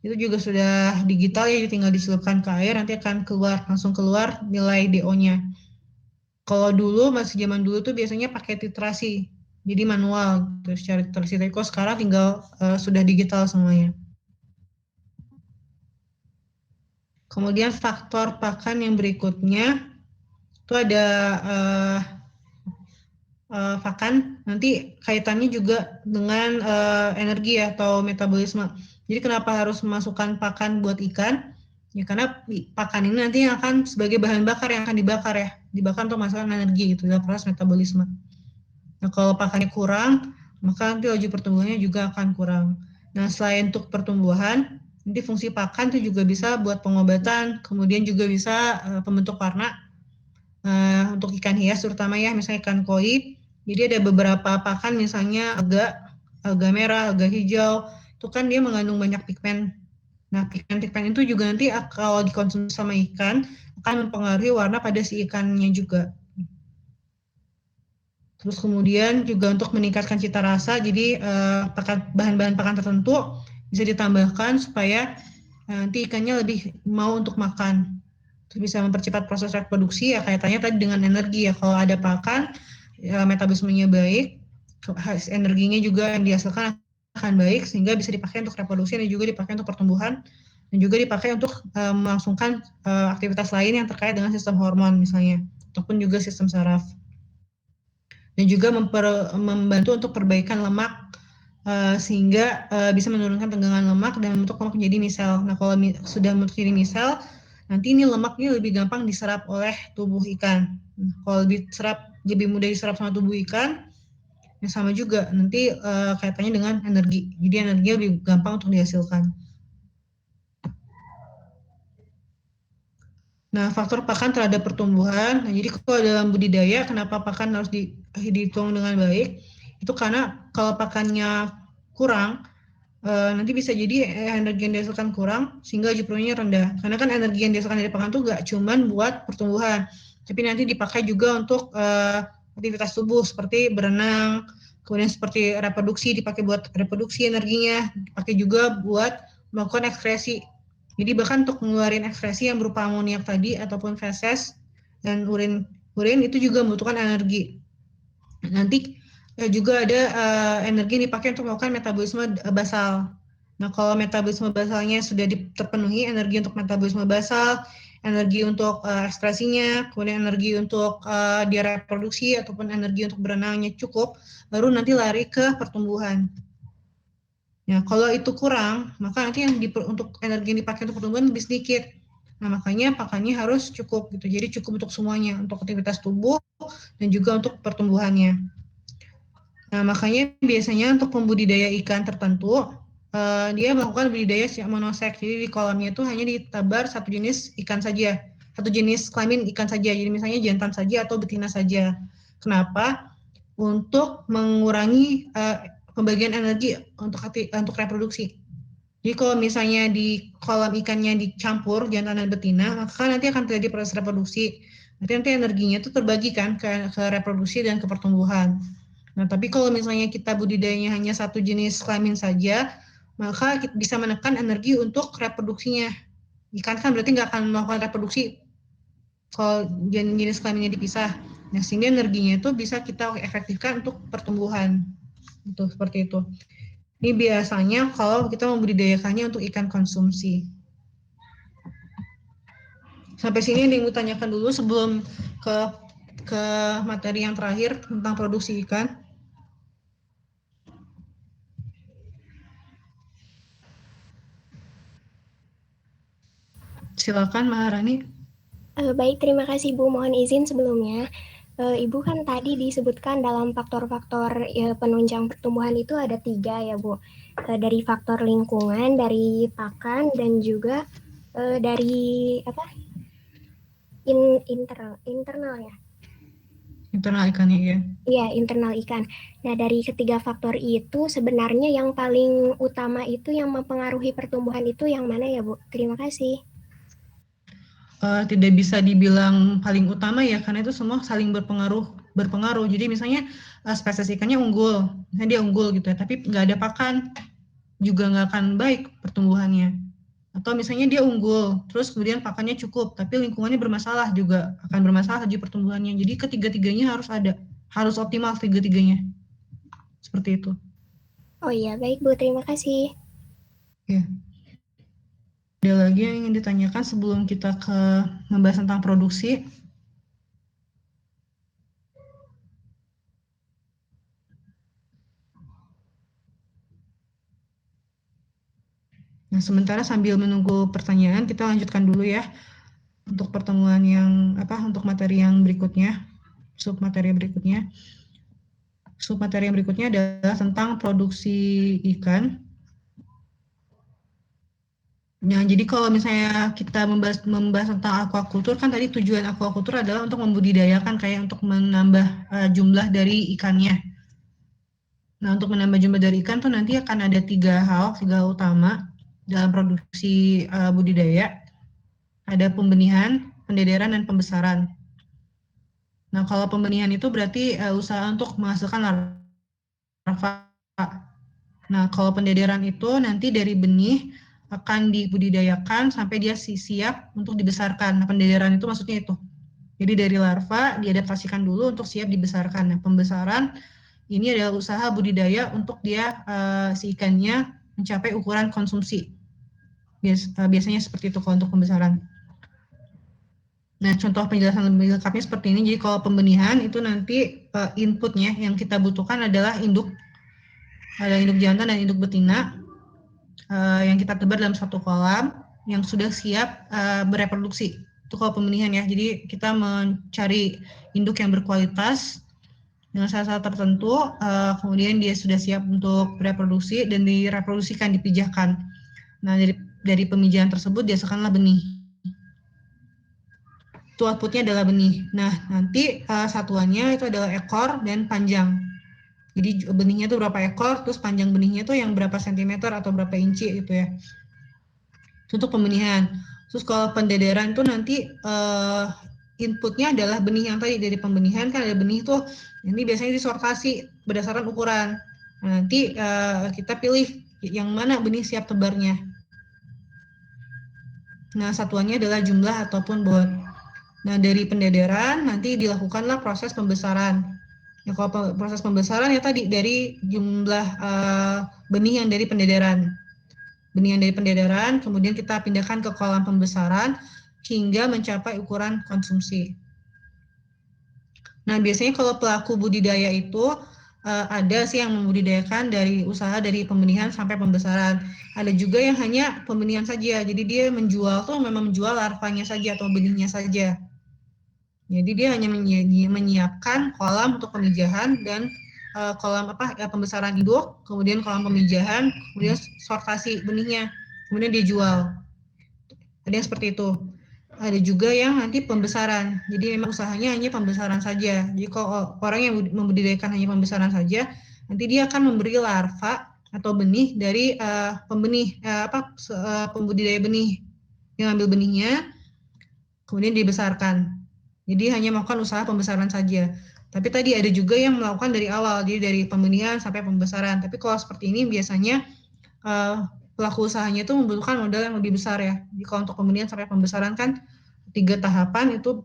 Itu juga sudah digital ya, tinggal diselupkan ke air nanti akan langsung keluar nilai DO-nya. Kalau dulu masih zaman dulu tuh biasanya pakai titrasi, jadi manual terus cari titrasi. Tapi kok sekarang tinggal sudah digital semuanya. Kemudian faktor pakan yang berikutnya itu ada pakan, nanti kaitannya juga dengan energi atau metabolisme. Jadi kenapa harus memasukkan pakan buat ikan? Ya karena pakan ini nanti akan sebagai bahan bakar yang akan dibakar ya, dibakar untuk menghasilkan energi itu dalam proses metabolisme. Nah kalau pakannya kurang, maka nanti laju pertumbuhannya juga akan kurang. Nah selain untuk pertumbuhan, nanti fungsi pakan itu juga bisa buat pengobatan, kemudian juga bisa pembentuk warna untuk ikan hias terutama ya, misalnya ikan koi. Jadi ada beberapa pakan misalnya alga merah, alga hijau, itu kan dia mengandung banyak pigmen. Nah, pigmen-pigmen itu juga nanti kalau dikonsumsi sama ikan akan mempengaruhi warna pada si ikannya juga. Terus kemudian juga untuk meningkatkan cita rasa, jadi bahan-bahan pakan tertentu bisa ditambahkan supaya nanti ikannya lebih mau untuk makan. Terus bisa mempercepat proses reproduksi ya, kaitannya tadi dengan energi ya. Kalau ada pakan, metabolismenya baik, energinya juga yang dihasilkan akan baik sehingga bisa dipakai untuk reproduksi dan juga dipakai untuk pertumbuhan dan juga dipakai untuk melangsungkan aktivitas lain yang terkait dengan sistem hormon misalnya ataupun juga sistem saraf. Dan juga membantu untuk perbaikan lemak sehingga bisa menurunkan tenggangan lemak dan membentuk lemak menjadi misel. Nah, kalau sudah menjadi misel, nanti ini lemaknya lebih gampang diserap oleh tubuh ikan. Kalau lebih mudah diserap sama tubuh ikan, ya sama juga nanti kaitannya dengan energi. Jadi energinya lebih gampang untuk dihasilkan. Nah, faktor pakan terhadap pertumbuhan. Nah, jadi kalau dalam budidaya, kenapa pakan harus dihitung dengan baik? Itu karena kalau pakannya kurang, nanti bisa jadi energi yang dihasilkan kurang sehingga laju pertumbuhannya rendah. Karena kan energi yang dihasilkan dari pakan itu nggak cuma buat pertumbuhan, tapi nanti dipakai juga untuk aktivitas tubuh seperti berenang, kemudian seperti reproduksi dipakai buat reproduksi energinya, dipakai juga buat melakukan ekskresi. Jadi bahkan untuk mengeluarkan ekskresi yang berupa amoniak tadi ataupun feses dan urin itu juga membutuhkan energi. Nanti juga ada energi yang dipakai untuk melakukan metabolisme basal. Nah, kalau metabolisme basalnya sudah terpenuhi, energi untuk metabolisme basal, energi untuk ekspresinya, kemudian energi untuk dia reproduksi ataupun energi untuk berenangnya cukup, baru nanti lari ke pertumbuhan. Nah, kalau itu kurang, maka nanti untuk energi yang dipakai untuk pertumbuhan lebih sedikit. Nah, makanya pakannya harus cukup gitu. Jadi cukup untuk semuanya, untuk aktivitas tubuh dan juga untuk pertumbuhannya. Nah, makanya biasanya untuk pembudidaya ikan tertentu, dia melakukan budidaya monoseks. Jadi di kolamnya itu hanya ditabar satu jenis ikan saja, satu jenis kelamin ikan saja. Jadi misalnya jantan saja atau betina saja. Kenapa? untuk mengurangi pembagian energi untuk reproduksi. Jadi kalau misalnya di kolam ikannya dicampur jantan dan betina, maka nanti akan terjadi proses reproduksi. Nanti energinya itu terbagi kan ke reproduksi dan ke pertumbuhan. Nah, tapi kalau misalnya kita budidayanya hanya satu jenis kelamin saja, maka kita bisa menekan energi untuk reproduksinya. Ikan kan berarti nggak akan melakukan reproduksi kalau jenis kelaminnya dipisah. Nah, sehingga energinya itu bisa kita efektifkan untuk pertumbuhan. Itu seperti itu. Ini biasanya kalau kita membudidayakannya untuk ikan konsumsi. Sampai sini yang mau tanyakan dulu sebelum ke materi yang terakhir tentang produksi ikan. Silakan Maharani. Baik, terima kasih Bu. Mohon izin sebelumnya. Ibu kan tadi disebutkan dalam faktor-faktor penunjang pertumbuhan itu ada 3 ya Bu. Dari faktor lingkungan, dari pakan, dan juga dari apa? Internal ya. Internal ikannya ya. Iya, internal ikan. Nah, dari ketiga faktor itu sebenarnya yang paling utama itu yang mempengaruhi pertumbuhan itu yang mana ya Bu? Terima kasih. Tidak bisa dibilang paling utama ya, karena itu semua saling berpengaruh. Jadi misalnya spesies ikannya unggul, misalnya dia unggul gitu ya, tapi nggak ada pakan, juga nggak akan baik pertumbuhannya. Atau misalnya dia unggul, terus kemudian pakannya cukup, tapi lingkungannya bermasalah, juga akan bermasalah di pertumbuhannya. Jadi ketiga-tiganya harus ada, harus optimal tiga-tiganya. Seperti itu. Oh iya, baik Bu, terima kasih. Ya. Ada lagi yang ingin ditanyakan sebelum kita membahas tentang produksi? Nah, sementara sambil menunggu pertanyaan, kita lanjutkan dulu ya untuk pertemuan untuk materi yang berikutnya, submateri berikutnya. Submateri yang berikutnya adalah tentang produksi ikan. Nah, jadi kalau misalnya kita membahas tentang aquaculture, kan tadi tujuan aquaculture adalah untuk membudidayakan, kayak untuk menambah jumlah dari ikannya. Nah, untuk menambah jumlah dari ikan tuh nanti akan ada tiga hal utama dalam produksi budidaya. Ada pembenihan, pendederan, dan pembesaran. Nah, kalau pembenihan itu berarti usaha untuk menghasilkan larva. Nah, kalau pendederan itu nanti dari benih akan dibudidayakan sampai dia siap untuk dibesarkan. Nah, pendederan itu maksudnya itu. Jadi dari larva diadaptasikan dulu untuk siap dibesarkan. Nah, pembesaran ini adalah usaha budidaya untuk dia si ikannya mencapai ukuran konsumsi. Biasanya seperti itu kalau untuk pembesaran. Nah, contoh penjelasan lebih lengkapnya seperti ini. Jadi kalau pembenihan itu nanti inputnya yang kita butuhkan adalah induk. Ada induk jantan dan induk betina yang kita tebar dalam satu kolam yang sudah siap bereproduksi. Itu kalau pembenihan ya. Jadi kita mencari induk yang berkualitas dengan syarat-syarat tertentu, kemudian dia sudah siap untuk bereproduksi dan direproduksikan, dipijahkan. Nah, dari pemijahan tersebut dihasilkanlah benih. Itu outputnya adalah benih. Nah, nanti satuannya itu adalah ekor dan panjang. Jadi benihnya itu berapa ekor, terus panjang benihnya itu yang berapa sentimeter atau berapa inci gitu ya. Itu untuk pembenihan. Terus kalau pendederan itu nanti inputnya adalah benih yang tadi dari pembenihan kan ada benih tuh. Ini biasanya disortasi berdasarkan ukuran. Nah, nanti kita pilih yang mana benih siap tebarnya. Nah, satuannya adalah jumlah ataupun bobot. Nah, dari pendederan nanti dilakukanlah proses pembesaran. Ya, kalau proses pembesaran ya tadi dari jumlah benih yang dari pendederan. Benih yang dari pendederan, kemudian kita pindahkan ke kolam pembesaran hingga mencapai ukuran konsumsi. Nah, biasanya kalau pelaku budidaya itu ada sih yang membudidayakan dari usaha dari pembenihan sampai pembesaran. Ada juga yang hanya pembenihan saja, jadi dia menjual tuh memang menjual larvanya saja atau benihnya saja. Jadi dia hanya menyiapkan kolam untuk pemijahan dan kolam pembesaran induk, kemudian kolam pemijahan, kemudian sortasi benihnya, kemudian dia jual. Ada yang seperti itu. ada juga yang nanti pembesaran. Jadi memang usahanya hanya pembesaran saja. Jadi kalau orang yang membudidayakan hanya pembesaran saja, nanti dia akan memberi larva atau benih dari pembudidaya benih. Yang ambil benihnya, kemudian dibesarkan. Jadi hanya melakukan usaha pembesaran saja. Tapi tadi ada juga yang melakukan dari awal, jadi dari pembenihan sampai pembesaran. Tapi kalau seperti ini biasanya pelaku usahanya itu membutuhkan modal yang lebih besar ya. Jadi kalau untuk pembenihan sampai pembesaran kan 3 tahapan, itu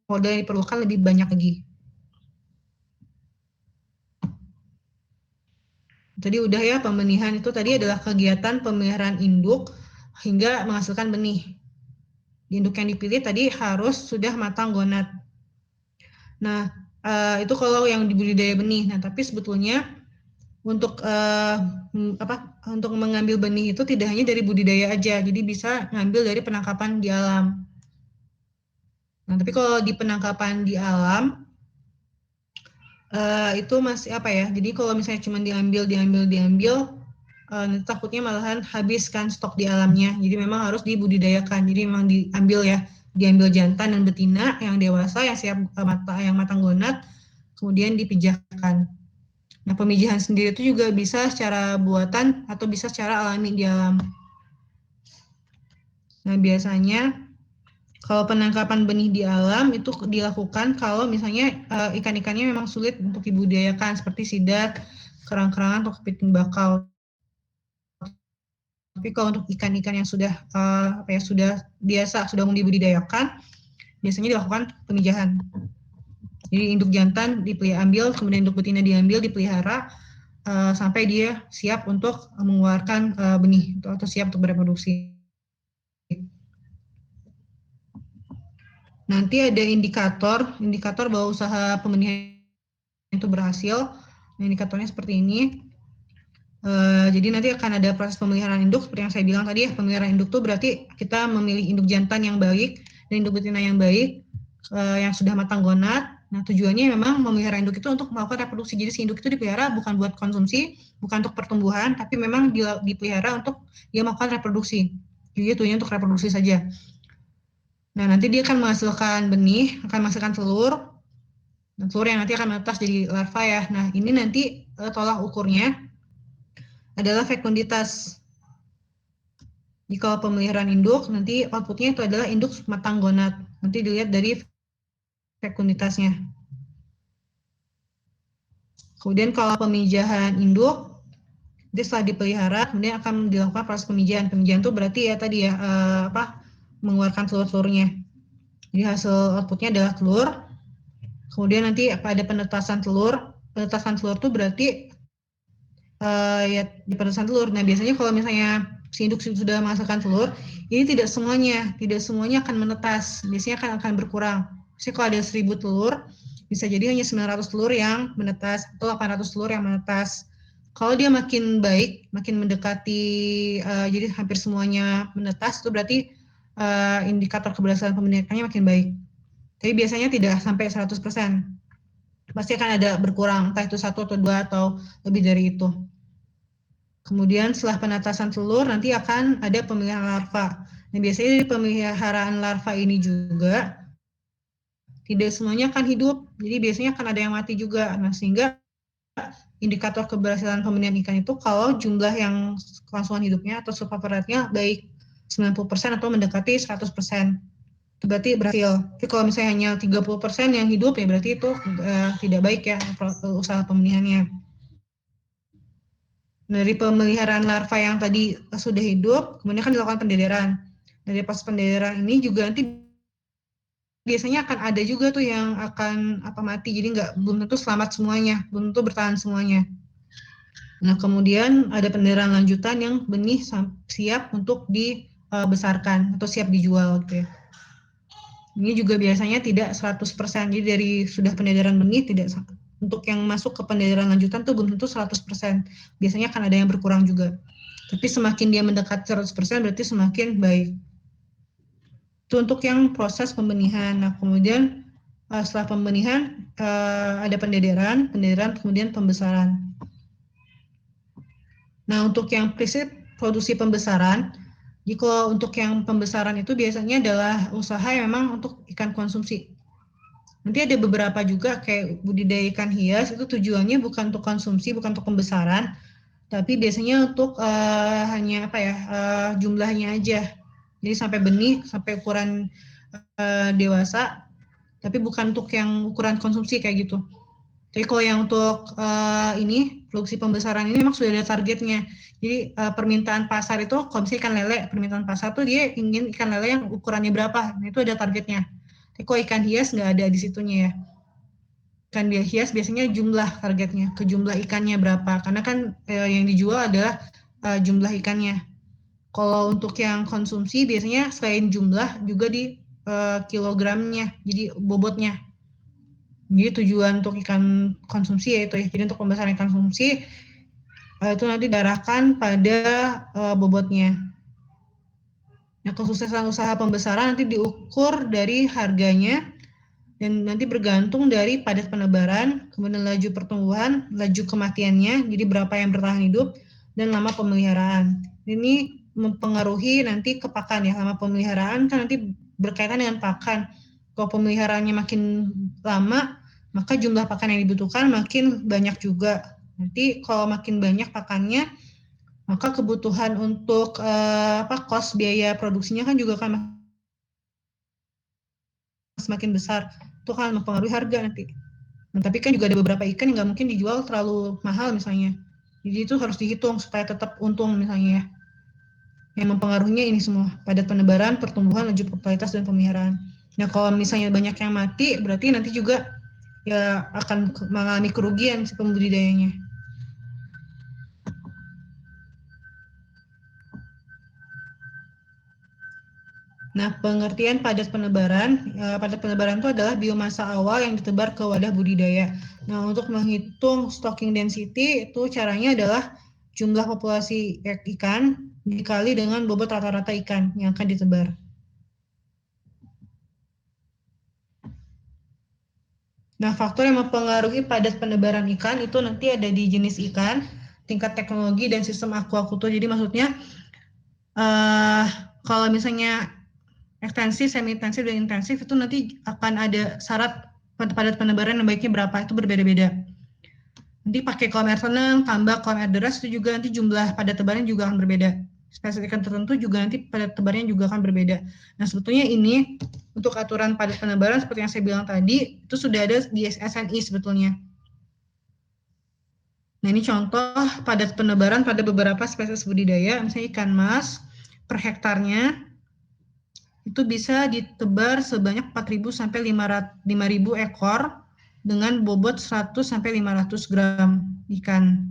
modal yang diperlukan lebih banyak lagi. Tadi udah ya, pembenihan itu tadi adalah kegiatan pemeliharaan induk hingga menghasilkan benih. Induk yang dipilih tadi harus sudah matang gonad. Nah, itu kalau yang dibudidaya benih. Nah, tapi sebetulnya untuk untuk mengambil benih itu tidak hanya dari budidaya aja, jadi bisa ngambil dari penangkapan di alam. Nah, tapi kalau di penangkapan di alam itu masih apa ya? Jadi kalau misalnya cuma diambil, takutnya malahan habis kan stok di alamnya. Jadi memang harus dibudidayakan. Jadi memang diambil jantan dan betina yang dewasa yang siap yang matang gonad, kemudian dipijahkan. Nah, pemijahan sendiri itu juga bisa secara buatan atau bisa secara alami di alam. Nah, biasanya kalau penangkapan benih di alam itu dilakukan kalau misalnya ikan-ikannya memang sulit untuk dibudidayakan seperti sidat, kerang-kerangan, atau kepiting bakau. Tapi kalau untuk ikan-ikan yang sudah sudah dibudidayakan, biasanya dilakukan pemijahan. Jadi induk jantan ambil, kemudian induk betina diambil, dipelihara sampai dia siap untuk mengeluarkan benih atau siap untuk bereproduksi. Nanti ada indikator bahwa usaha pembenihan itu berhasil. Nah, indikatornya seperti ini. Jadi nanti akan ada proses pemeliharaan induk seperti yang saya bilang tadi ya. Pemeliharaan induk itu berarti kita memilih induk jantan yang baik dan induk betina yang baik yang sudah matang gonad. Nah, tujuannya memang memelihara induk itu untuk melakukan reproduksi. Jadi si induk itu dipelihara bukan buat konsumsi, bukan untuk pertumbuhan, tapi memang dipelihara untuk dia melakukan reproduksi. Jadi tujuannya untuk reproduksi saja. Nah, nanti dia akan menghasilkan benih, akan menghasilkan telur. Dan telur yang nanti akan menetas jadi larva ya. Nah, ini nanti tolak ukurnya adalah fekunditas. Jadi kalau pemeliharaan induk, nanti outputnya itu adalah induk matang gonad. Nanti dilihat dari fekunditasnya. Kemudian kalau pemijahan induk, jadi setelah dipelihara, kemudian akan dilakukan proses pemijahan. Pemijahan itu berarti ya tadi ya mengeluarkan telur-telurnya. Jadi hasil outputnya adalah telur. Kemudian nanti ada penetasan telur. Penetasan telur itu berarti di penetasan telur. Nah, biasanya kalau misalnya si induk sudah menghasilkan telur, ini tidak semuanya akan menetas. Biasanya akan berkurang. Misalnya kalau ada 1000 telur, bisa jadi hanya 900 telur yang menetas atau 800 telur yang menetas. Kalau dia makin baik, makin mendekati jadi hampir semuanya menetas, itu berarti indikator keberhasilan pembenihannya makin baik. Tapi biasanya tidak sampai 100%. Pasti akan ada berkurang, entah itu 1 atau 2 atau lebih dari itu. Kemudian setelah penetasan telur, nanti akan ada pemeliharaan larva. Nah, biasanya di pemeliharaan larva ini juga tidak semuanya akan hidup, jadi biasanya akan ada yang mati juga. Nah, sehingga indikator keberhasilan pembenihan ikan itu kalau jumlah yang kelangsungan hidupnya atau survival rate-nya baik 90% atau mendekati 100%. Itu berarti berhasil. Tapi kalau misalnya hanya 30% yang hidup, ya berarti itu tidak baik ya usaha pembenihannya. Dari pemeliharaan larva yang tadi sudah hidup, kemudian kan dilakukan pendederan. Dari proses pendederan ini juga nanti biasanya akan ada juga tuh yang akan mati, jadi belum tentu selamat semuanya, belum tentu bertahan semuanya. Nah, kemudian ada pendederan lanjutan yang benih siap untuk dibesarkan atau siap dijual gitu ya. Ini juga biasanya tidak 100%, jadi dari sudah pendederan benih tidak untuk yang masuk ke pendederan lanjutan tuh belum tentu 100%. Biasanya akan ada yang berkurang juga. Tapi semakin dia mendekat 100% berarti semakin baik. Itu untuk yang proses pembenihan. Nah, kemudian setelah pembenihan ada pendederan, kemudian pembesaran. Nah, untuk yang prinsip produksi pembesaran, Jadi kalau untuk yang pembesaran itu biasanya adalah usaha yang memang untuk ikan konsumsi. Nanti ada beberapa juga kayak budidaya ikan hias itu tujuannya bukan untuk konsumsi, bukan untuk pembesaran, tapi biasanya untuk hanya jumlahnya aja. Jadi sampai benih, sampai ukuran dewasa, tapi bukan untuk yang ukuran konsumsi kayak gitu. Jadi kalau yang untuk ini produksi pembesaran ini memang sudah ada targetnya. Jadi permintaan pasar itu kalau misalnya ikan lele, permintaan pasar tuh dia ingin ikan lele yang ukurannya berapa, nah, itu ada targetnya. Tapi kalau ikan hias nggak ada di situnya ya. Ikan hias biasanya jumlah targetnya, ke jumlah ikannya berapa. Karena kan yang dijual adalah jumlah ikannya. Kalau untuk yang konsumsi biasanya selain jumlah juga di kilogramnya, jadi bobotnya. Jadi tujuan untuk ikan konsumsi yaitu ya, jadi untuk pembesaran ikan konsumsi itu nanti diarahkan pada bobotnya. Nah, kesuksesan usaha pembesaran nanti diukur dari harganya dan nanti bergantung dari padat penebaran, kemudian laju pertumbuhan, laju kematiannya, jadi berapa yang bertahan hidup, dan lama pemeliharaan. Ini mempengaruhi nanti ke pakan ya, lama pemeliharaan kan nanti berkaitan dengan pakan. Kalau pemeliharaannya makin lama, maka jumlah pakan yang dibutuhkan makin banyak juga. Nanti kalau makin banyak pakannya, maka kebutuhan untuk kos biaya produksinya kan juga akan semakin besar. Itu kan mempengaruhi harga nanti. Nah, tapi kan juga ada beberapa ikan yang nggak mungkin dijual terlalu mahal misalnya. Jadi itu harus dihitung supaya tetap untung misalnya ya. Yang mempengaruhinya ini semua, padat penebaran, pertumbuhan, laju popularitas, dan pemeliharaan. Nah kalau misalnya banyak yang mati, berarti nanti juga ya akan mengalami kerugian si pembudidayanya. Nah, pengertian padat penebaran itu adalah biomasa awal yang ditebar ke wadah budidaya. Nah, untuk menghitung stocking density itu caranya adalah jumlah populasi ikan dikali dengan bobot rata-rata ikan yang akan ditebar. Nah, faktor yang mempengaruhi padat penebaran ikan itu nanti ada di jenis ikan, tingkat teknologi, dan sistem aquaculture. Jadi maksudnya kalau misalnya ekstensif, semi-intensif, dan intensif itu nanti akan ada syarat padat penebaran yang baiknya berapa, itu berbeda-beda. Nanti pakai kolam air tenang, tambak kolam air deras, itu juga nanti jumlah padat tebaran juga akan berbeda. Spesies ikan tertentu juga nanti padat tebarnya juga akan berbeda. Nah sebetulnya ini untuk aturan padat penebaran seperti yang saya bilang tadi, itu sudah ada di SNI sebetulnya. Nah ini contoh padat penebaran pada beberapa spesies budidaya, misalnya ikan mas, per hektarnya, itu bisa ditebar sebanyak 4.000 sampai 5.000 ekor dengan bobot 100 sampai 500 gram ikan.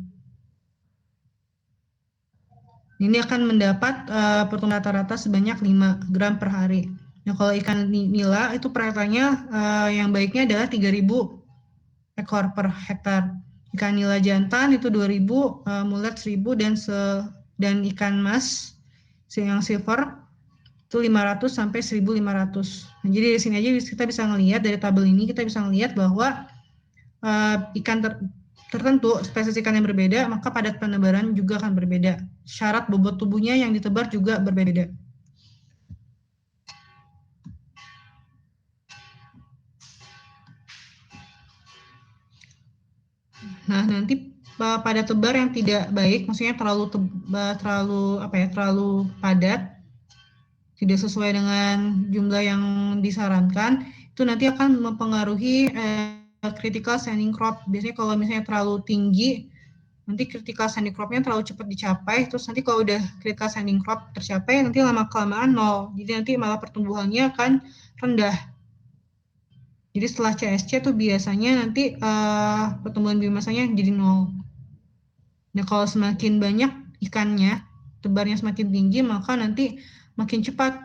Ini akan mendapat pertumbuhan rata-rata sebanyak 5 gram per hari. Nah, kalau ikan nila itu per hektarnya yang baiknya adalah 3.000 ekor per hektar. Ikan nila jantan itu 2.000, mulet 1.000 dan ikan mas yang silver itu 500 sampai 1.500. Nah, jadi di sini aja kita bisa ngelihat dari tabel ini kita bisa ngelihat bahwa ikan tertentu spesies ikan yang berbeda maka padat penebaran juga akan berbeda. Syarat bobot tubuhnya yang ditebar juga berbeda. Nah, nanti pada tebar yang tidak baik, maksudnya terlalu padat, tidak sesuai dengan jumlah yang disarankan, itu nanti akan mempengaruhi critical standing crop. Biasanya kalau misalnya terlalu tinggi, nanti critical standing crop-nya terlalu cepat dicapai, terus nanti kalau udah critical standing crop tercapai, nanti lama-kelamaan nol. Jadi nanti malah pertumbuhannya akan rendah. Jadi setelah CSC tuh biasanya nanti pertumbuhan biomasanya jadi nol. Nah kalau semakin banyak ikannya, tebarnya semakin tinggi, maka nanti makin cepat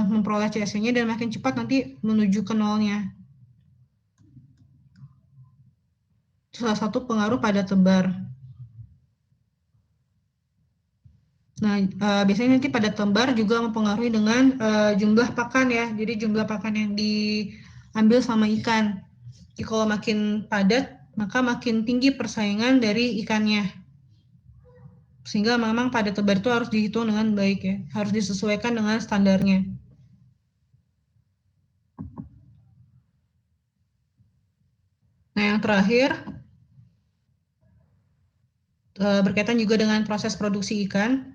memperoleh CSC-nya dan makin cepat nanti menuju ke nolnya. Salah satu pengaruh pada tebar. Nah, biasanya nanti pada tebar juga mempengaruhi dengan jumlah pakan ya. Jadi jumlah pakan yang diambil sama ikan. Jadi kalau makin padat, maka makin tinggi persaingan dari ikannya. Sehingga memang pada tebar itu harus dihitung dengan baik ya, harus disesuaikan dengan standarnya. Nah, yang terakhir berkaitan juga dengan proses produksi ikan.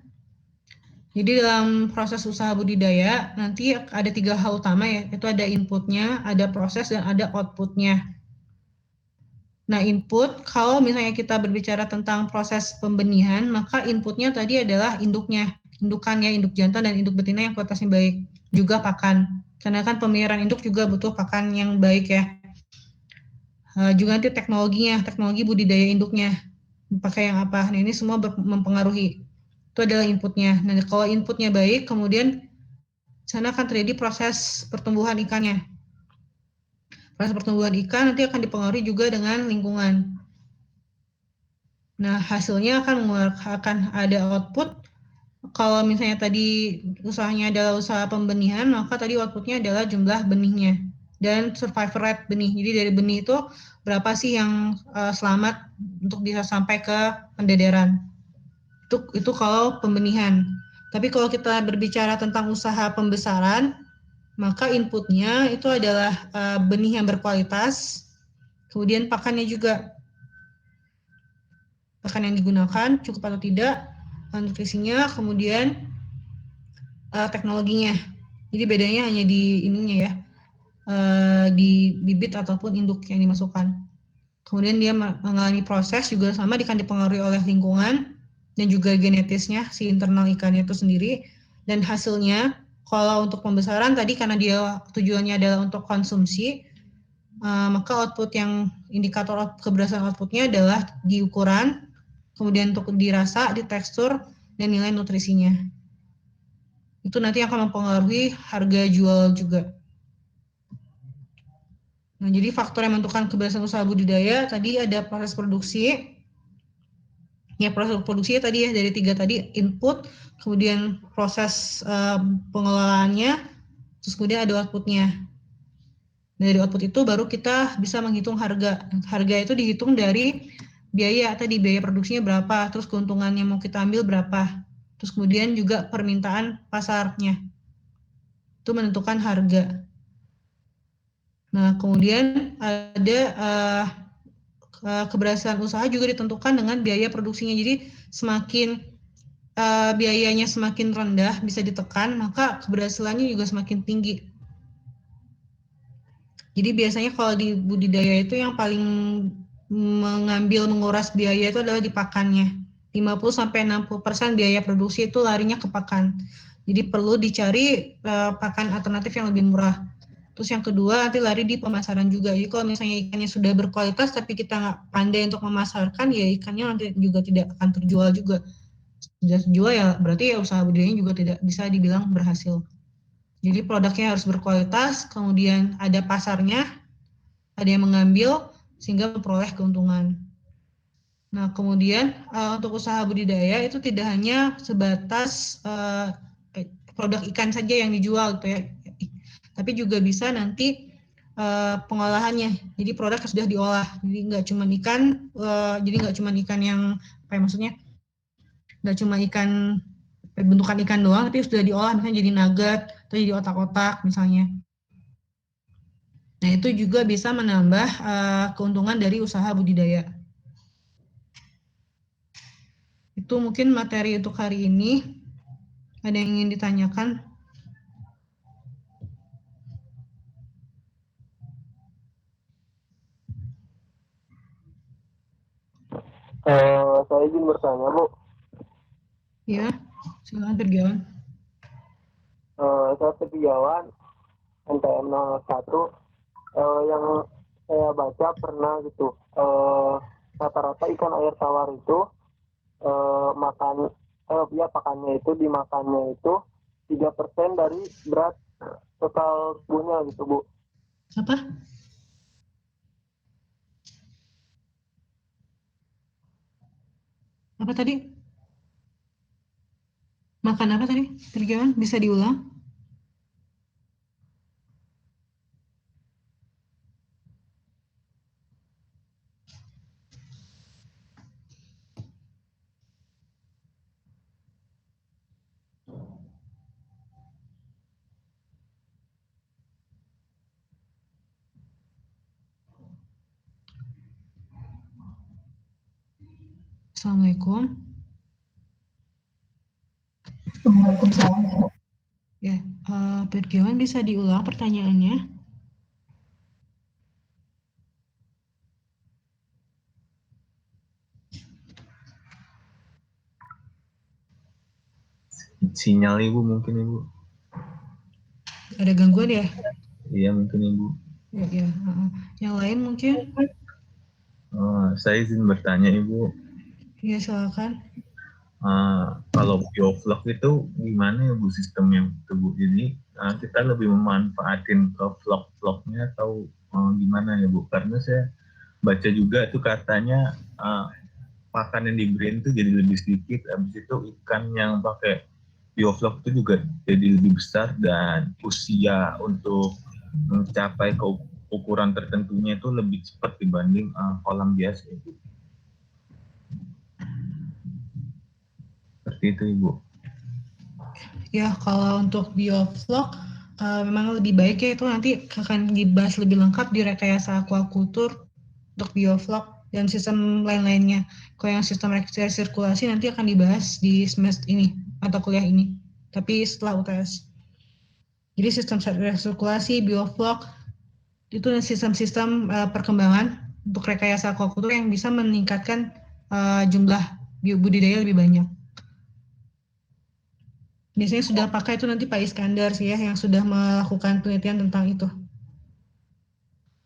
Jadi dalam proses usaha budidaya nanti ada 3 hal utama ya, itu ada inputnya, ada proses, dan ada outputnya. Nah, input, kalau misalnya kita berbicara tentang proses pembenihan, maka inputnya tadi adalah indukannya, induk jantan dan induk betina yang kualitasnya baik, juga pakan. Karena kan pemeliharaan induk juga butuh pakan yang baik ya. Juga nanti teknologi budidaya induknya, pakai yang apa. Nah, ini semua mempengaruhi. Itu adalah inputnya. Nah, kalau inputnya baik, kemudian sana akan terjadi proses pertumbuhan ikannya. Proses pertumbuhan ikan nanti akan dipengaruhi juga dengan lingkungan. Nah, hasilnya akan ada output. Kalau misalnya tadi usahanya adalah usaha pembenihan, maka tadi outputnya adalah jumlah benihnya dan survival rate benih. Jadi dari benih itu berapa sih yang selamat untuk bisa sampai ke pendederan. Itu kalau pembenihan. Tapi kalau kita berbicara tentang usaha pembesaran, maka inputnya itu adalah benih yang berkualitas, kemudian pakannya juga, pakan yang digunakan cukup atau tidak, nutrisinya, kemudian teknologinya. Jadi bedanya hanya di ininya ya, di bibit ataupun induk yang dimasukkan. Kemudian dia mengalami proses juga sama, akan dipengaruhi oleh lingkungan dan juga genetisnya si internal ikannya itu sendiri. Dan hasilnya kalau untuk pembesaran tadi karena dia tujuannya adalah untuk konsumsi, maka output yang indikator keberhasilan outputnya adalah di ukuran, kemudian untuk dirasa, di tekstur, dan nilai nutrisinya. Itu nanti akan mempengaruhi harga jual juga. Nah, jadi faktor yang menentukan keberhasilan usaha budidaya tadi ada proses produksi. Ya, proses produksi tadi ya dari 3 tadi, input, kemudian proses pengelolaannya, terus kemudian ada outputnya. Dari output itu baru kita bisa menghitung harga. Harga itu dihitung dari biaya tadi, biaya produksinya berapa, terus keuntungan yang mau kita ambil berapa, terus kemudian juga permintaan pasarnya. Itu menentukan harga. Nah, kemudian ada keberhasilan usaha juga ditentukan dengan biaya produksinya. Jadi semakin biayanya semakin rendah, bisa ditekan, maka keberhasilannya juga semakin tinggi. Jadi biasanya kalau di budidaya itu yang paling menguras biaya itu adalah di pakannya. 50-60% biaya produksi itu larinya ke pakan. Jadi perlu dicari pakan alternatif yang lebih murah. Terus yang kedua nanti lari di pemasaran juga. Jadi kalau misalnya ikannya sudah berkualitas tapi kita nggak pandai untuk memasarkan, ya ikannya nanti juga tidak akan terjual juga. Sudah terjual ya berarti ya usaha budidayanya juga tidak bisa dibilang berhasil. Jadi produknya harus berkualitas, kemudian ada pasarnya, ada yang mengambil sehingga memperoleh keuntungan. Nah, kemudian untuk usaha budidaya itu tidak hanya sebatas produk ikan saja yang dijual gitu ya, tapi juga bisa nanti pengolahannya. Jadi produk sudah diolah, jadi nggak cuma ikan, yang apa ya maksudnya, nggak cuma ikan bentukan ikan doang, tapi sudah diolah misalnya jadi nugget atau jadi otak-otak misalnya. Nah, itu juga bisa menambah keuntungan dari usaha budidaya. Itu mungkin materi untuk hari ini. Ada yang ingin ditanyakan? Saya izin bertanya, Bu. Ya, silakan Firgawan. Saya Firgawan, NTM 01. Yang saya baca pernah gitu, rata-rata ikan air tawar itu pakannya itu dimakannya itu 3% dari berat total tubuhnya gitu, Bu. Apa? Apa tadi? Makan apa tadi? Firgawan, bisa diulang? Assalamualaikum. Ya, Birgawan bisa diulang pertanyaannya? Sinyal Ibu mungkin Ibu. Ada gangguan ya? Iya mungkin Ibu. Ya. Yang lain mungkin? Saya izin bertanya Ibu. Ya, silakan. Kalau biovlog itu gimana ya Bu sistemnya itu Bu? Jadi kita lebih memanfaatin ke vlog-vlognya atau gimana ya Bu? Karena saya baca juga itu katanya pakan yang diberiin itu jadi lebih sedikit, habis itu ikan yang pakai biovlog itu juga jadi lebih besar dan usia untuk mencapai ke ukuran tertentunya itu lebih cepat dibanding kolam biasa itu. Seperti itu Ibu. Ya, kalau untuk biovlog memang lebih baik ya, itu nanti akan dibahas lebih lengkap di rekayasa aquaculture untuk biovlog dan sistem lain-lainnya. Kalau yang sistem sirkulasi nanti akan dibahas di semester ini atau kuliah ini, tapi setelah UTS. Jadi sistem sirkulasi, biovlog itu sistem-sistem perkembangan untuk rekayasa aquaculture yang bisa meningkatkan jumlah budidaya lebih banyak. Biasanya sudah pakai itu nanti Pak Iskandar sih ya, yang sudah melakukan penelitian tentang itu.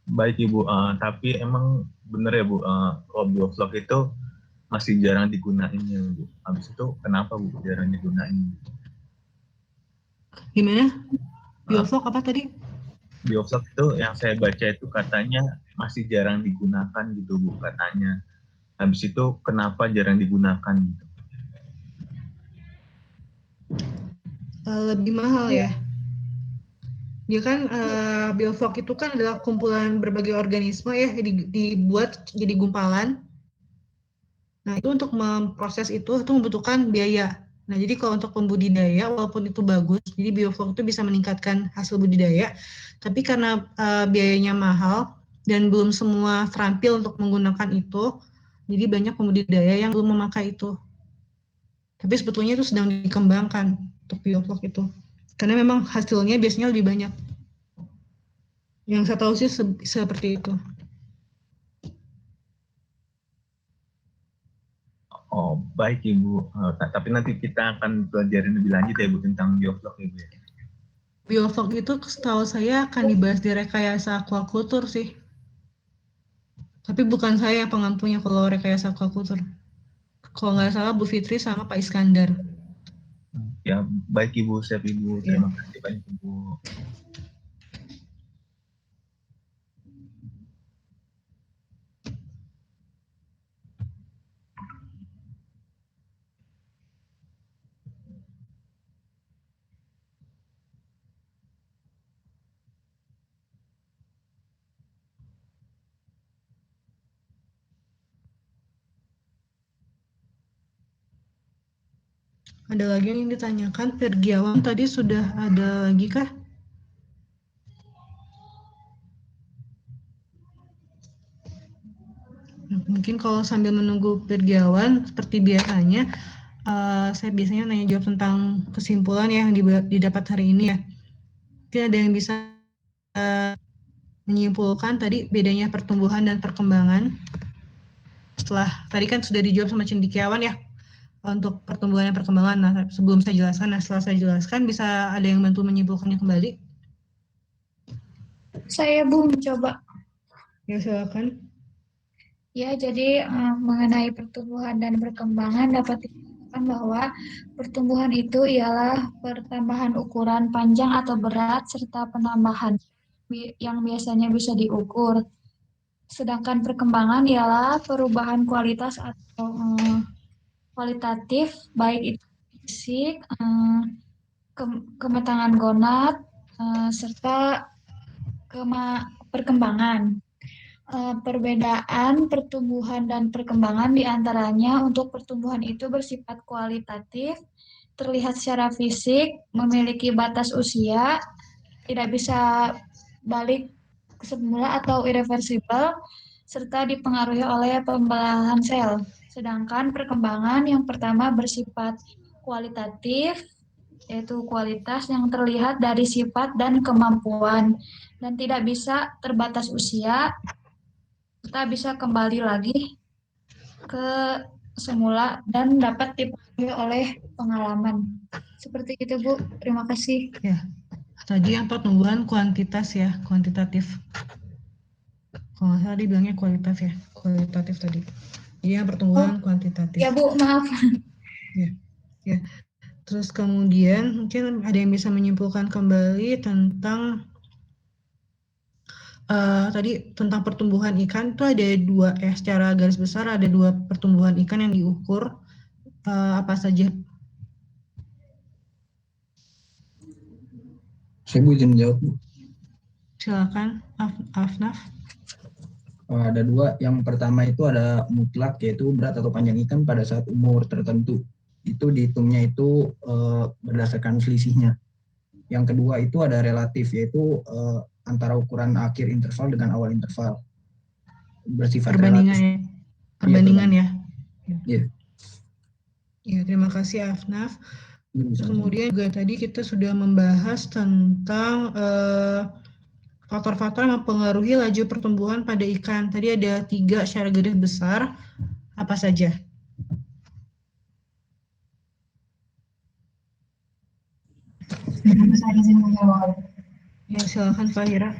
Baik Ibu, tapi emang bener ya Bu, kalau biovlog itu masih jarang digunain ya Bu. Habis itu kenapa Bu jarang digunain? Gimana? Biovlog apa tadi? Biovlog itu yang saya baca itu katanya masih jarang digunakan gitu Bu katanya. Habis itu kenapa jarang digunakan gitu? Lebih mahal ya. Dia kan biovlog itu kan adalah kumpulan berbagai organisme ya, dibuat jadi gumpalan. Nah, itu untuk memproses itu membutuhkan biaya. Nah, jadi kalau untuk pembudidaya, walaupun itu bagus, jadi biovlog itu bisa meningkatkan hasil budidaya, tapi karena biayanya mahal dan belum semua terampil untuk menggunakan itu, jadi banyak pembudidaya yang belum memakai itu. Tapi sebetulnya itu sedang dikembangkan untuk biovlog itu. Karena memang hasilnya biasanya lebih banyak. Yang saya tahu sih seperti itu. Oh, baik Ibu. Tapi nanti kita akan pelajarin lebih lanjut ya Bu tentang biovlog Ibu ya. Biovlog itu setahu saya akan dibahas di rekayasa aquaculture sih. Tapi bukan saya yang pengampunya kalau rekayasa aquaculture. Kalau nggak salah Bu Fitri sama Pak Iskandar. Ya, baik Ibu, siap Ibu. Ya. Terima kasih banyak Ibu. Ada lagi yang ditanyakan, Pergiawan tadi sudah ada lagi kah? Mungkin kalau sambil menunggu Pergiawan, seperti biasanya, saya biasanya nanya jawab tentang kesimpulan ya yang didapat hari ini ya. Mungkin ada yang bisa menyimpulkan tadi bedanya pertumbuhan dan perkembangan. Setelah tadi kan sudah dijawab sama cendekiawan ya untuk pertumbuhan dan perkembangan. Nah, sebelum saya jelaskan, setelah saya jelaskan, bisa ada yang bantu menyimpulkannya kembali? Saya Bu mencoba. Ya, silakan. Ya, jadi mengenai pertumbuhan dan perkembangan dapat dikatakan bahwa pertumbuhan itu ialah pertambahan ukuran panjang atau berat serta penambahan yang biasanya bisa diukur. Sedangkan perkembangan ialah perubahan kualitas atau kualitatif, baik itu fisik, kematangan gonad, serta perkembangan. Perbedaan pertumbuhan dan perkembangan diantaranya untuk pertumbuhan itu bersifat kualitatif, terlihat secara fisik, memiliki batas usia, tidak bisa balik ke semula atau irreversibel, serta dipengaruhi oleh pembelahan sel. Sedangkan perkembangan yang pertama bersifat kualitatif, yaitu kualitas yang terlihat dari sifat dan kemampuan, dan tidak bisa terbatas usia. Kita bisa kembali lagi ke semula dan dapat dipengaruhi oleh pengalaman. Seperti itu, Bu. Terima kasih. Ya, tadi yang pertumbuhan kuantitas ya, kuantitatif. Kalau nggak salah dibilangnya kualitas ya, kualitatif tadi. Jadi yang pertumbuhan kuantitatif. Ya, Bu, maaf. Ya, ya. Terus kemudian mungkin ada yang bisa menyimpulkan kembali tentang tadi tentang pertumbuhan ikan itu ada dua secara garis besar ada dua pertumbuhan ikan yang diukur apa saja? Saya Bu izin menjawab, Bu. Silakan, Afnaf. Ada dua. Yang pertama itu ada mutlak, yaitu berat atau panjang ikan pada saat umur tertentu. Itu dihitungnya itu berdasarkan selisihnya. Yang kedua itu ada relatif, yaitu antara ukuran akhir interval dengan awal interval. Bersifat Perbandingan relatif. ya. Perbandingan ya. Iya. Ya, terima kasih Afnaf. Sama-sama. Kemudian juga tadi kita sudah membahas tentang faktor-faktor yang mempengaruhi laju pertumbuhan pada ikan. Tadi ada 3 secara garis besar. Apa saja? Saya izin menjawab. Ya, silakan Fahira.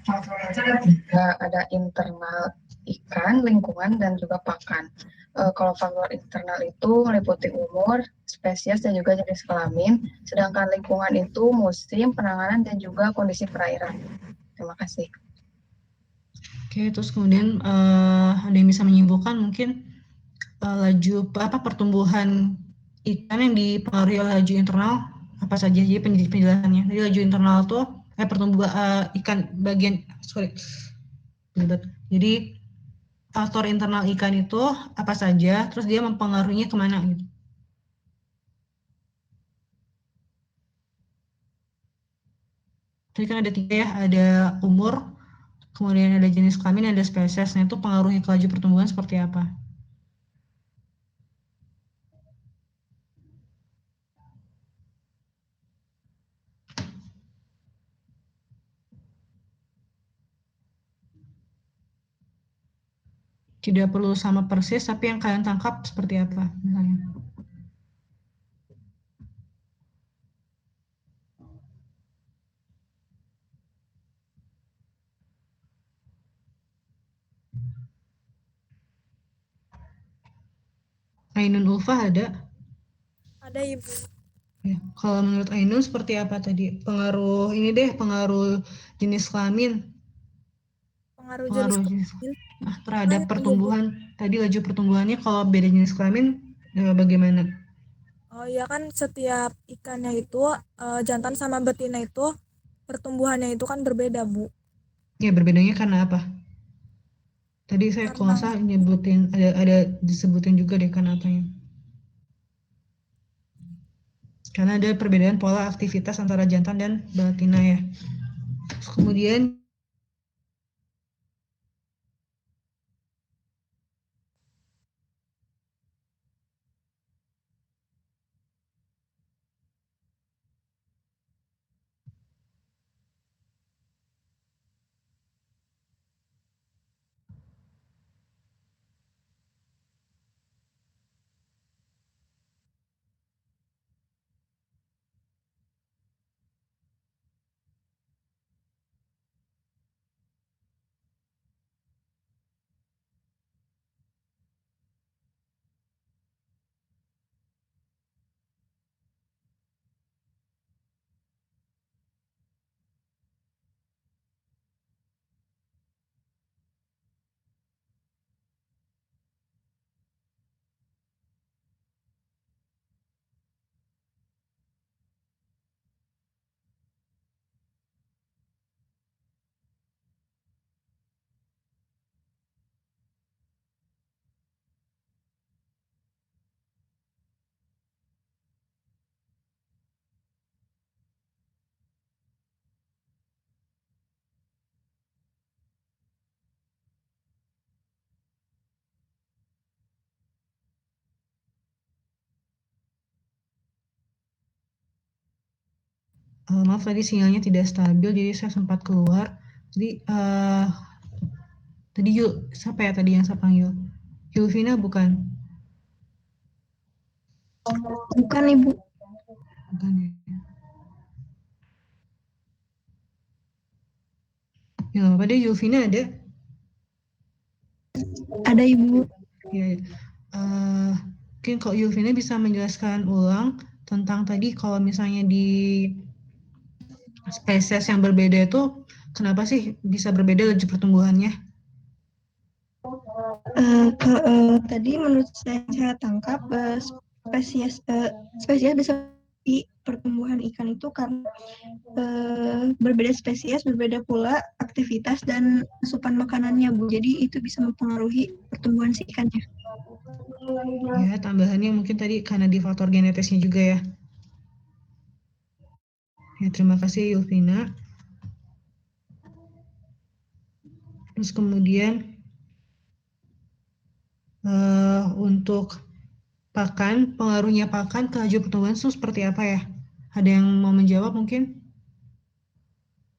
Faktornya ada tiga, ada internal ikan, lingkungan, dan juga pakan. Kalau faktor internal itu meliputi umur, spesies, dan juga jenis kelamin, sedangkan lingkungan itu musim, penanganan, dan juga kondisi perairan. Terima kasih. Oke, terus kemudian ada yang bisa menyimpulkan mungkin laju pertumbuhan ikan yang dipengaruhi oleh laju internal apa saja? Jadi penjelasannya. Jadi laju internal tuh pertumbuhan ikan bagian Jadi faktor internal ikan itu apa saja? Terus dia mempengaruhinya kemana gitu? Tadi kan ada 3 ya, ada umur, kemudian ada jenis kelamin, ada spesies. Nah itu pengaruhnya ke laju pertumbuhan seperti apa? Tidak perlu sama persis, tapi yang kalian tangkap seperti apa misalnya? Ainun Ulfa ada? Ada Ibu. Ya, kalau menurut Ainun seperti apa tadi? Pengaruh ini deh, pengaruh jenis kelamin. Pengaruh jenis Pengaruh jenis kelamin. terhadap Iya, Bu. pertumbuhan. Tadi laju pertumbuhannya kalau beda jenis kelamin bagaimana? Oh iya kan setiap ikannya itu jantan sama betina itu pertumbuhannya itu kan berbeda, Bu. Ya berbedanya karena apa? Tadi saya kalau Karena nggak salah nyebutin ada disebutin juga deh karena apanya. Karena ada perbedaan pola aktivitas antara jantan dan betina ya. Kemudian Maaf tadi sinyalnya tidak stabil, jadi saya sempat keluar. Jadi tadi siapa ya tadi yang saya panggil? Yulvina bukan? Bukan Ibu. Bukan ya. Ya nggak apa deh, Yulvina ada? Ada Ibu. Ya, mungkin kalau Yulvina bisa menjelaskan ulang tentang tadi kalau misalnya di spesies yang berbeda itu kenapa sih bisa berbeda laju pertumbuhannya? Tadi menurut saya tangkap spesies bisa di pertumbuhan ikan itu karena berbeda spesies, berbeda pula aktivitas dan asupan makanannya, Bu. Jadi itu bisa mempengaruhi pertumbuhan si ikannya. Ya, tambahannya mungkin tadi karena di faktor genetisnya juga ya. Ya, terima kasih Yulvina. Terus kemudian untuk pakan, pengaruhnya pakan ke laju pertumbuhan itu seperti apa ya? Ada yang mau menjawab mungkin?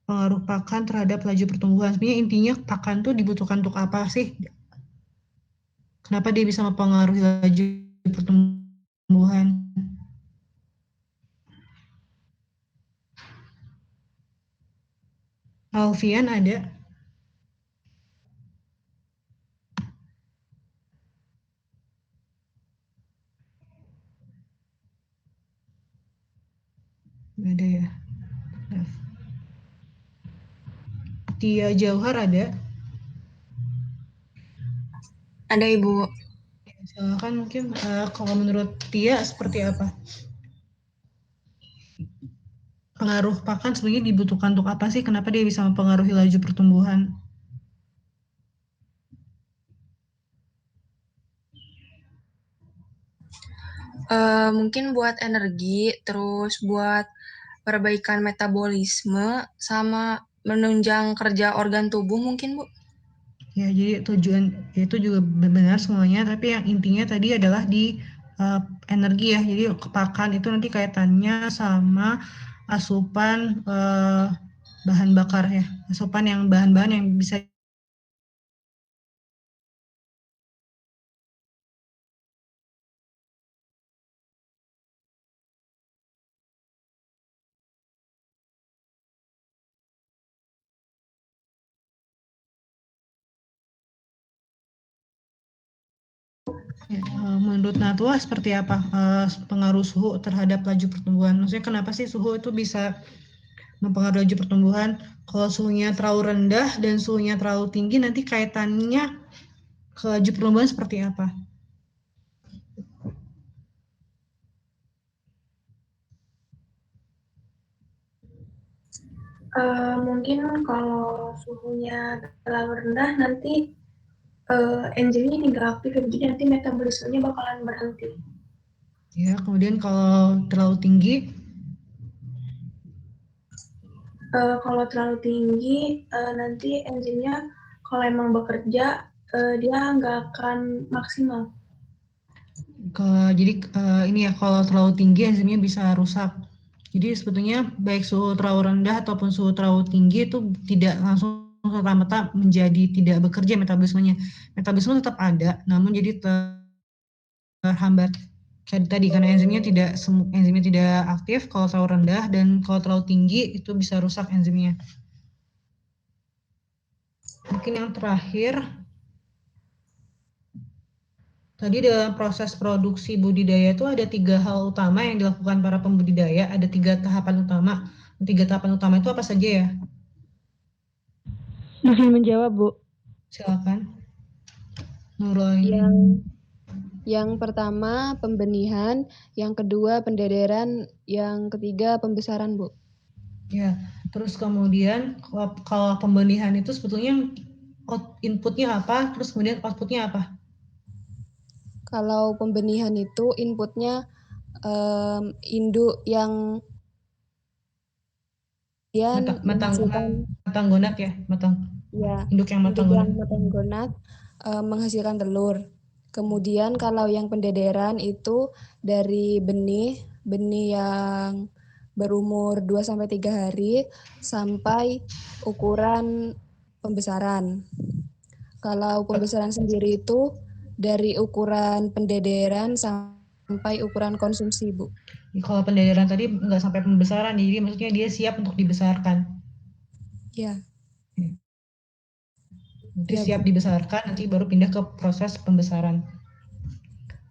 Pengaruh pakan terhadap laju pertumbuhan. Sebenarnya intinya pakan tuh dibutuhkan untuk apa sih? Kenapa dia bisa mempengaruhi laju pertumbuhan? Alfian ada? Nggak ada ya? Tia Jauhar ada? Ada Ibu. Silakan mungkin kalau menurut Tia seperti apa? Pengaruh pakan sebenarnya dibutuhkan untuk apa sih? Kenapa dia bisa mempengaruhi laju pertumbuhan? Mungkin buat energi, terus buat perbaikan metabolisme, sama menunjang kerja organ tubuh mungkin, Bu. Ya, jadi tujuan itu juga benar semuanya, tapi yang intinya tadi adalah di energi ya. Jadi pakan itu nanti kaitannya sama asupan bahan bakar ya, asupan yang bahan-bahan yang bisa ya, menurut Natwa seperti apa pengaruh suhu terhadap laju pertumbuhan? Maksudnya kenapa sih suhu itu bisa mempengaruhi laju pertumbuhan? Kalau suhunya terlalu rendah dan suhunya terlalu tinggi, nanti kaitannya ke laju pertumbuhan seperti apa? Mungkin kalau suhunya terlalu rendah nanti enzimnya tidak aktif, jadi nanti metabolismenya bakalan berhenti. Ya, kemudian kalau terlalu tinggi, kalau terlalu tinggi nanti enzimnya kalau emang bekerja dia nggak akan maksimal. Jadi ini ya kalau terlalu tinggi enzimnya bisa rusak. Jadi sebetulnya baik suhu terlalu rendah ataupun suhu terlalu tinggi itu tidak langsung serta-merta menjadi tidak bekerja metabolismenya. Metabolisme tetap ada, namun jadi terhambat kayak tadi karena enzimnya tidak aktif kalau terlalu rendah, dan kalau terlalu tinggi itu bisa rusak enzimnya. Mungkin yang terakhir, tadi dalam proses produksi budidaya itu ada 3 hal utama yang dilakukan para pembudidaya, ada 3 tahapan utama. 3 tahapan utama itu apa saja ya? Bisa menjawab, Bu. Silakan. Nurul. Yang pertama pembenihan, yang kedua pendederan, yang ketiga pembesaran, Bu. Ya, terus kemudian kalau pembenihan itu sebetulnya inputnya apa, terus kemudian outputnya apa? Kalau pembenihan itu inputnya induk yang matang gonat ya, induk yang matang gonat menghasilkan telur. Kemudian kalau yang pendederan itu dari benih yang berumur 2-3 hari sampai ukuran pembesaran. Kalau pembesaran sendiri itu dari ukuran pendederan sampai ukuran konsumsi, Bu. Kalau pendederan tadi nggak sampai pembesaran, jadi maksudnya dia siap untuk dibesarkan. Ya. Nanti Ya, siap Bu. dibesarkan, nanti baru pindah ke proses pembesaran.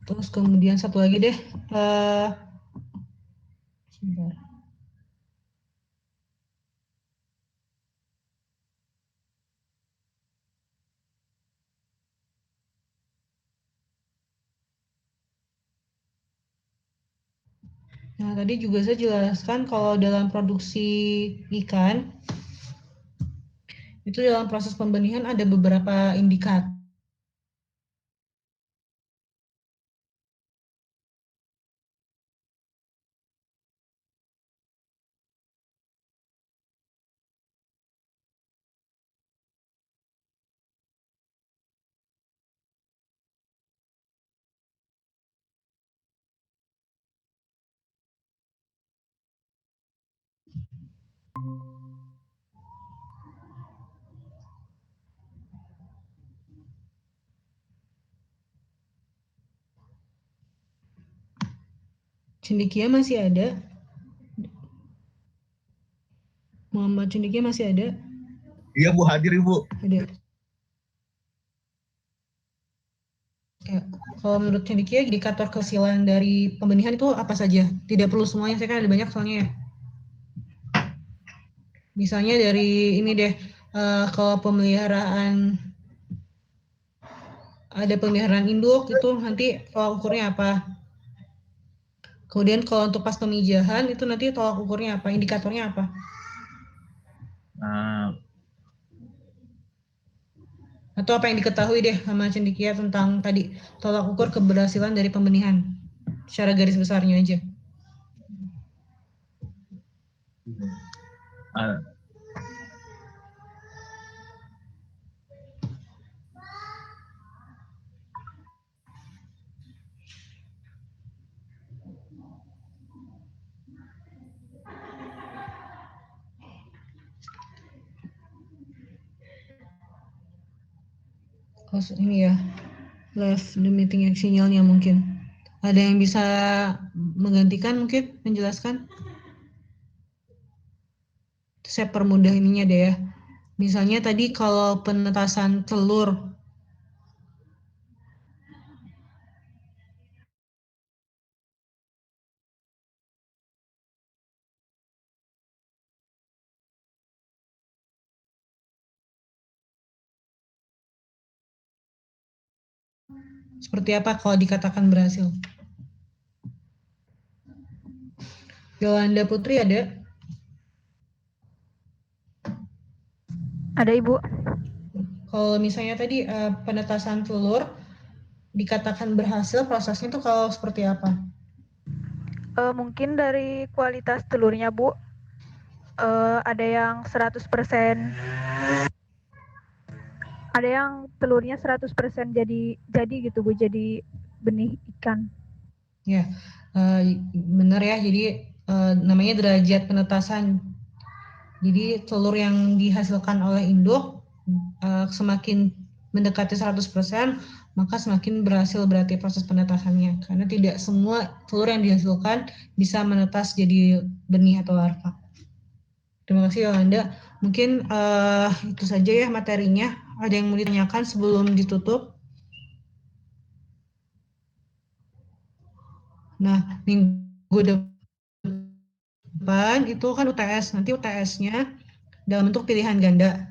Terus kemudian satu lagi deh, sebentar. Nah, tadi juga saya jelaskan kalau dalam produksi ikan, itu dalam proses pembenihan ada beberapa indikator. Cendekia masih ada? Muhammad Cendekia masih ada? Iya Bu, hadir Ibu. Ada. Ya, kalau menurut Cendekia indikator kehasilan dari pembenihan itu apa saja? Tidak perlu semuanya, saya kan ada banyak soalnya ya. Misalnya dari ini deh, kalau pemeliharaan ada pemeliharaan induk itu nanti tolak ukurnya apa? Kemudian kalau untuk pas pemijahan itu nanti tolak ukurnya apa? Indikatornya apa? Atau apa yang diketahui deh sama Cendekia tentang tadi tolak ukur keberhasilan dari pembenihan secara garis besarnya aja. Ini ya, left the meeting sinyalnya mungkin. Ada yang bisa menggantikan mungkin, menjelaskan? Saya permudah ininya deh ya. Misalnya tadi kalau penetasan telur, seperti apa kalau dikatakan berhasil? Yolanda Putri ada? Ada Ibu. Kalau misalnya tadi penetasan telur dikatakan berhasil, prosesnya itu kalau seperti apa? Mungkin dari kualitas telurnya Bu, ada yang 100%, ada yang telurnya 100% jadi gitu Bu, jadi benih ikan. Ya, benar ya. Jadi namanya derajat penetasan. Jadi telur yang dihasilkan oleh induk semakin mendekati 100%, maka semakin berhasil berarti proses penetasannya. Karena tidak semua telur yang dihasilkan bisa menetas jadi benih atau larva. Terima kasih Yolanda. Mungkin itu saja ya materinya. Ada yang mau ditanyakan sebelum ditutup? Nah, minggu depan itu kan UTS. Nanti UTS-nya dalam bentuk pilihan ganda.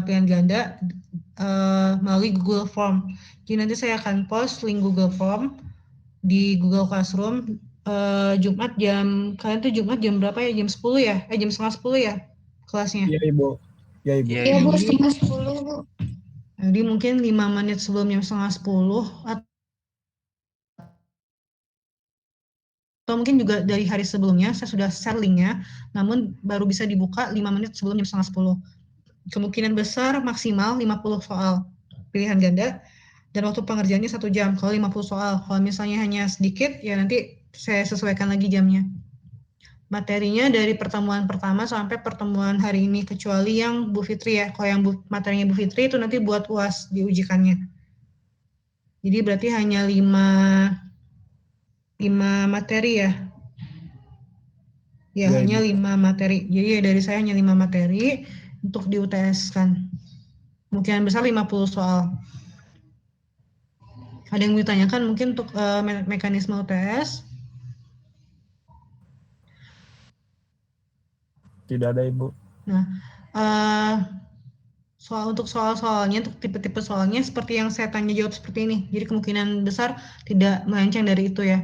Pilihan ganda melalui Google Form. Jadi nanti saya akan post link Google Form di Google Classroom. Jumat kalian tuh Jumat jam berapa ya? Jam 10 ya? Jam setengah 10 ya kelasnya? Iya Ibu. Iya Ibu. Iya Bu, setengah 10 Bu. Jadi mungkin 5 menit sebelum jam setengah 10 atau mungkin juga dari hari sebelumnya saya sudah share linknya, namun baru bisa dibuka 5 menit sebelum jam setengah 10. Kemungkinan besar maksimal 50 soal pilihan ganda dan waktu pengerjaannya 1 jam kalau 50 soal. Kalau misalnya hanya sedikit ya nanti saya sesuaikan lagi jamnya. materinya dari pertemuan pertama sampai pertemuan hari ini, kecuali yang Bu Fitri ya. Kalau yang materinya Bu Fitri itu nanti buat UAS diujikannya. Jadi berarti hanya 5 materi ya. Ya, hanya 5 materi. Jadi ya dari saya hanya 5 materi untuk di UTS kan. Kemungkinan besar 50 soal. Ada yang mau ditanyakan mungkin untuk mekanisme UTS? Tidak ada, Ibu. Nah, untuk soal-soalnya, untuk tipe-tipe soalnya seperti yang saya tanya jawab seperti ini. Jadi kemungkinan besar tidak melenceng dari itu ya.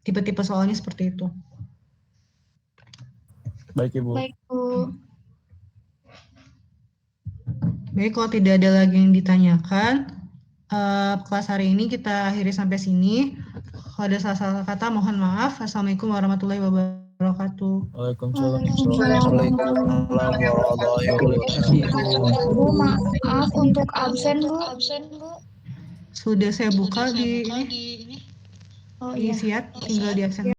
Tipe-tipe soalnya seperti itu. Baik, Ibu. Baik, Bu. Baik, kalau tidak ada lagi yang ditanyakan, kelas hari ini kita akhiri sampai sini. Kalau ada salah-salah kata, mohon maaf. Assalamualaikum warahmatullahi wabarakatuh. Waalaikumsalam. Bu, maaf untuk absen, Bu. Sudah saya buka di ini. Oh Di iya. siat, tinggal di absen.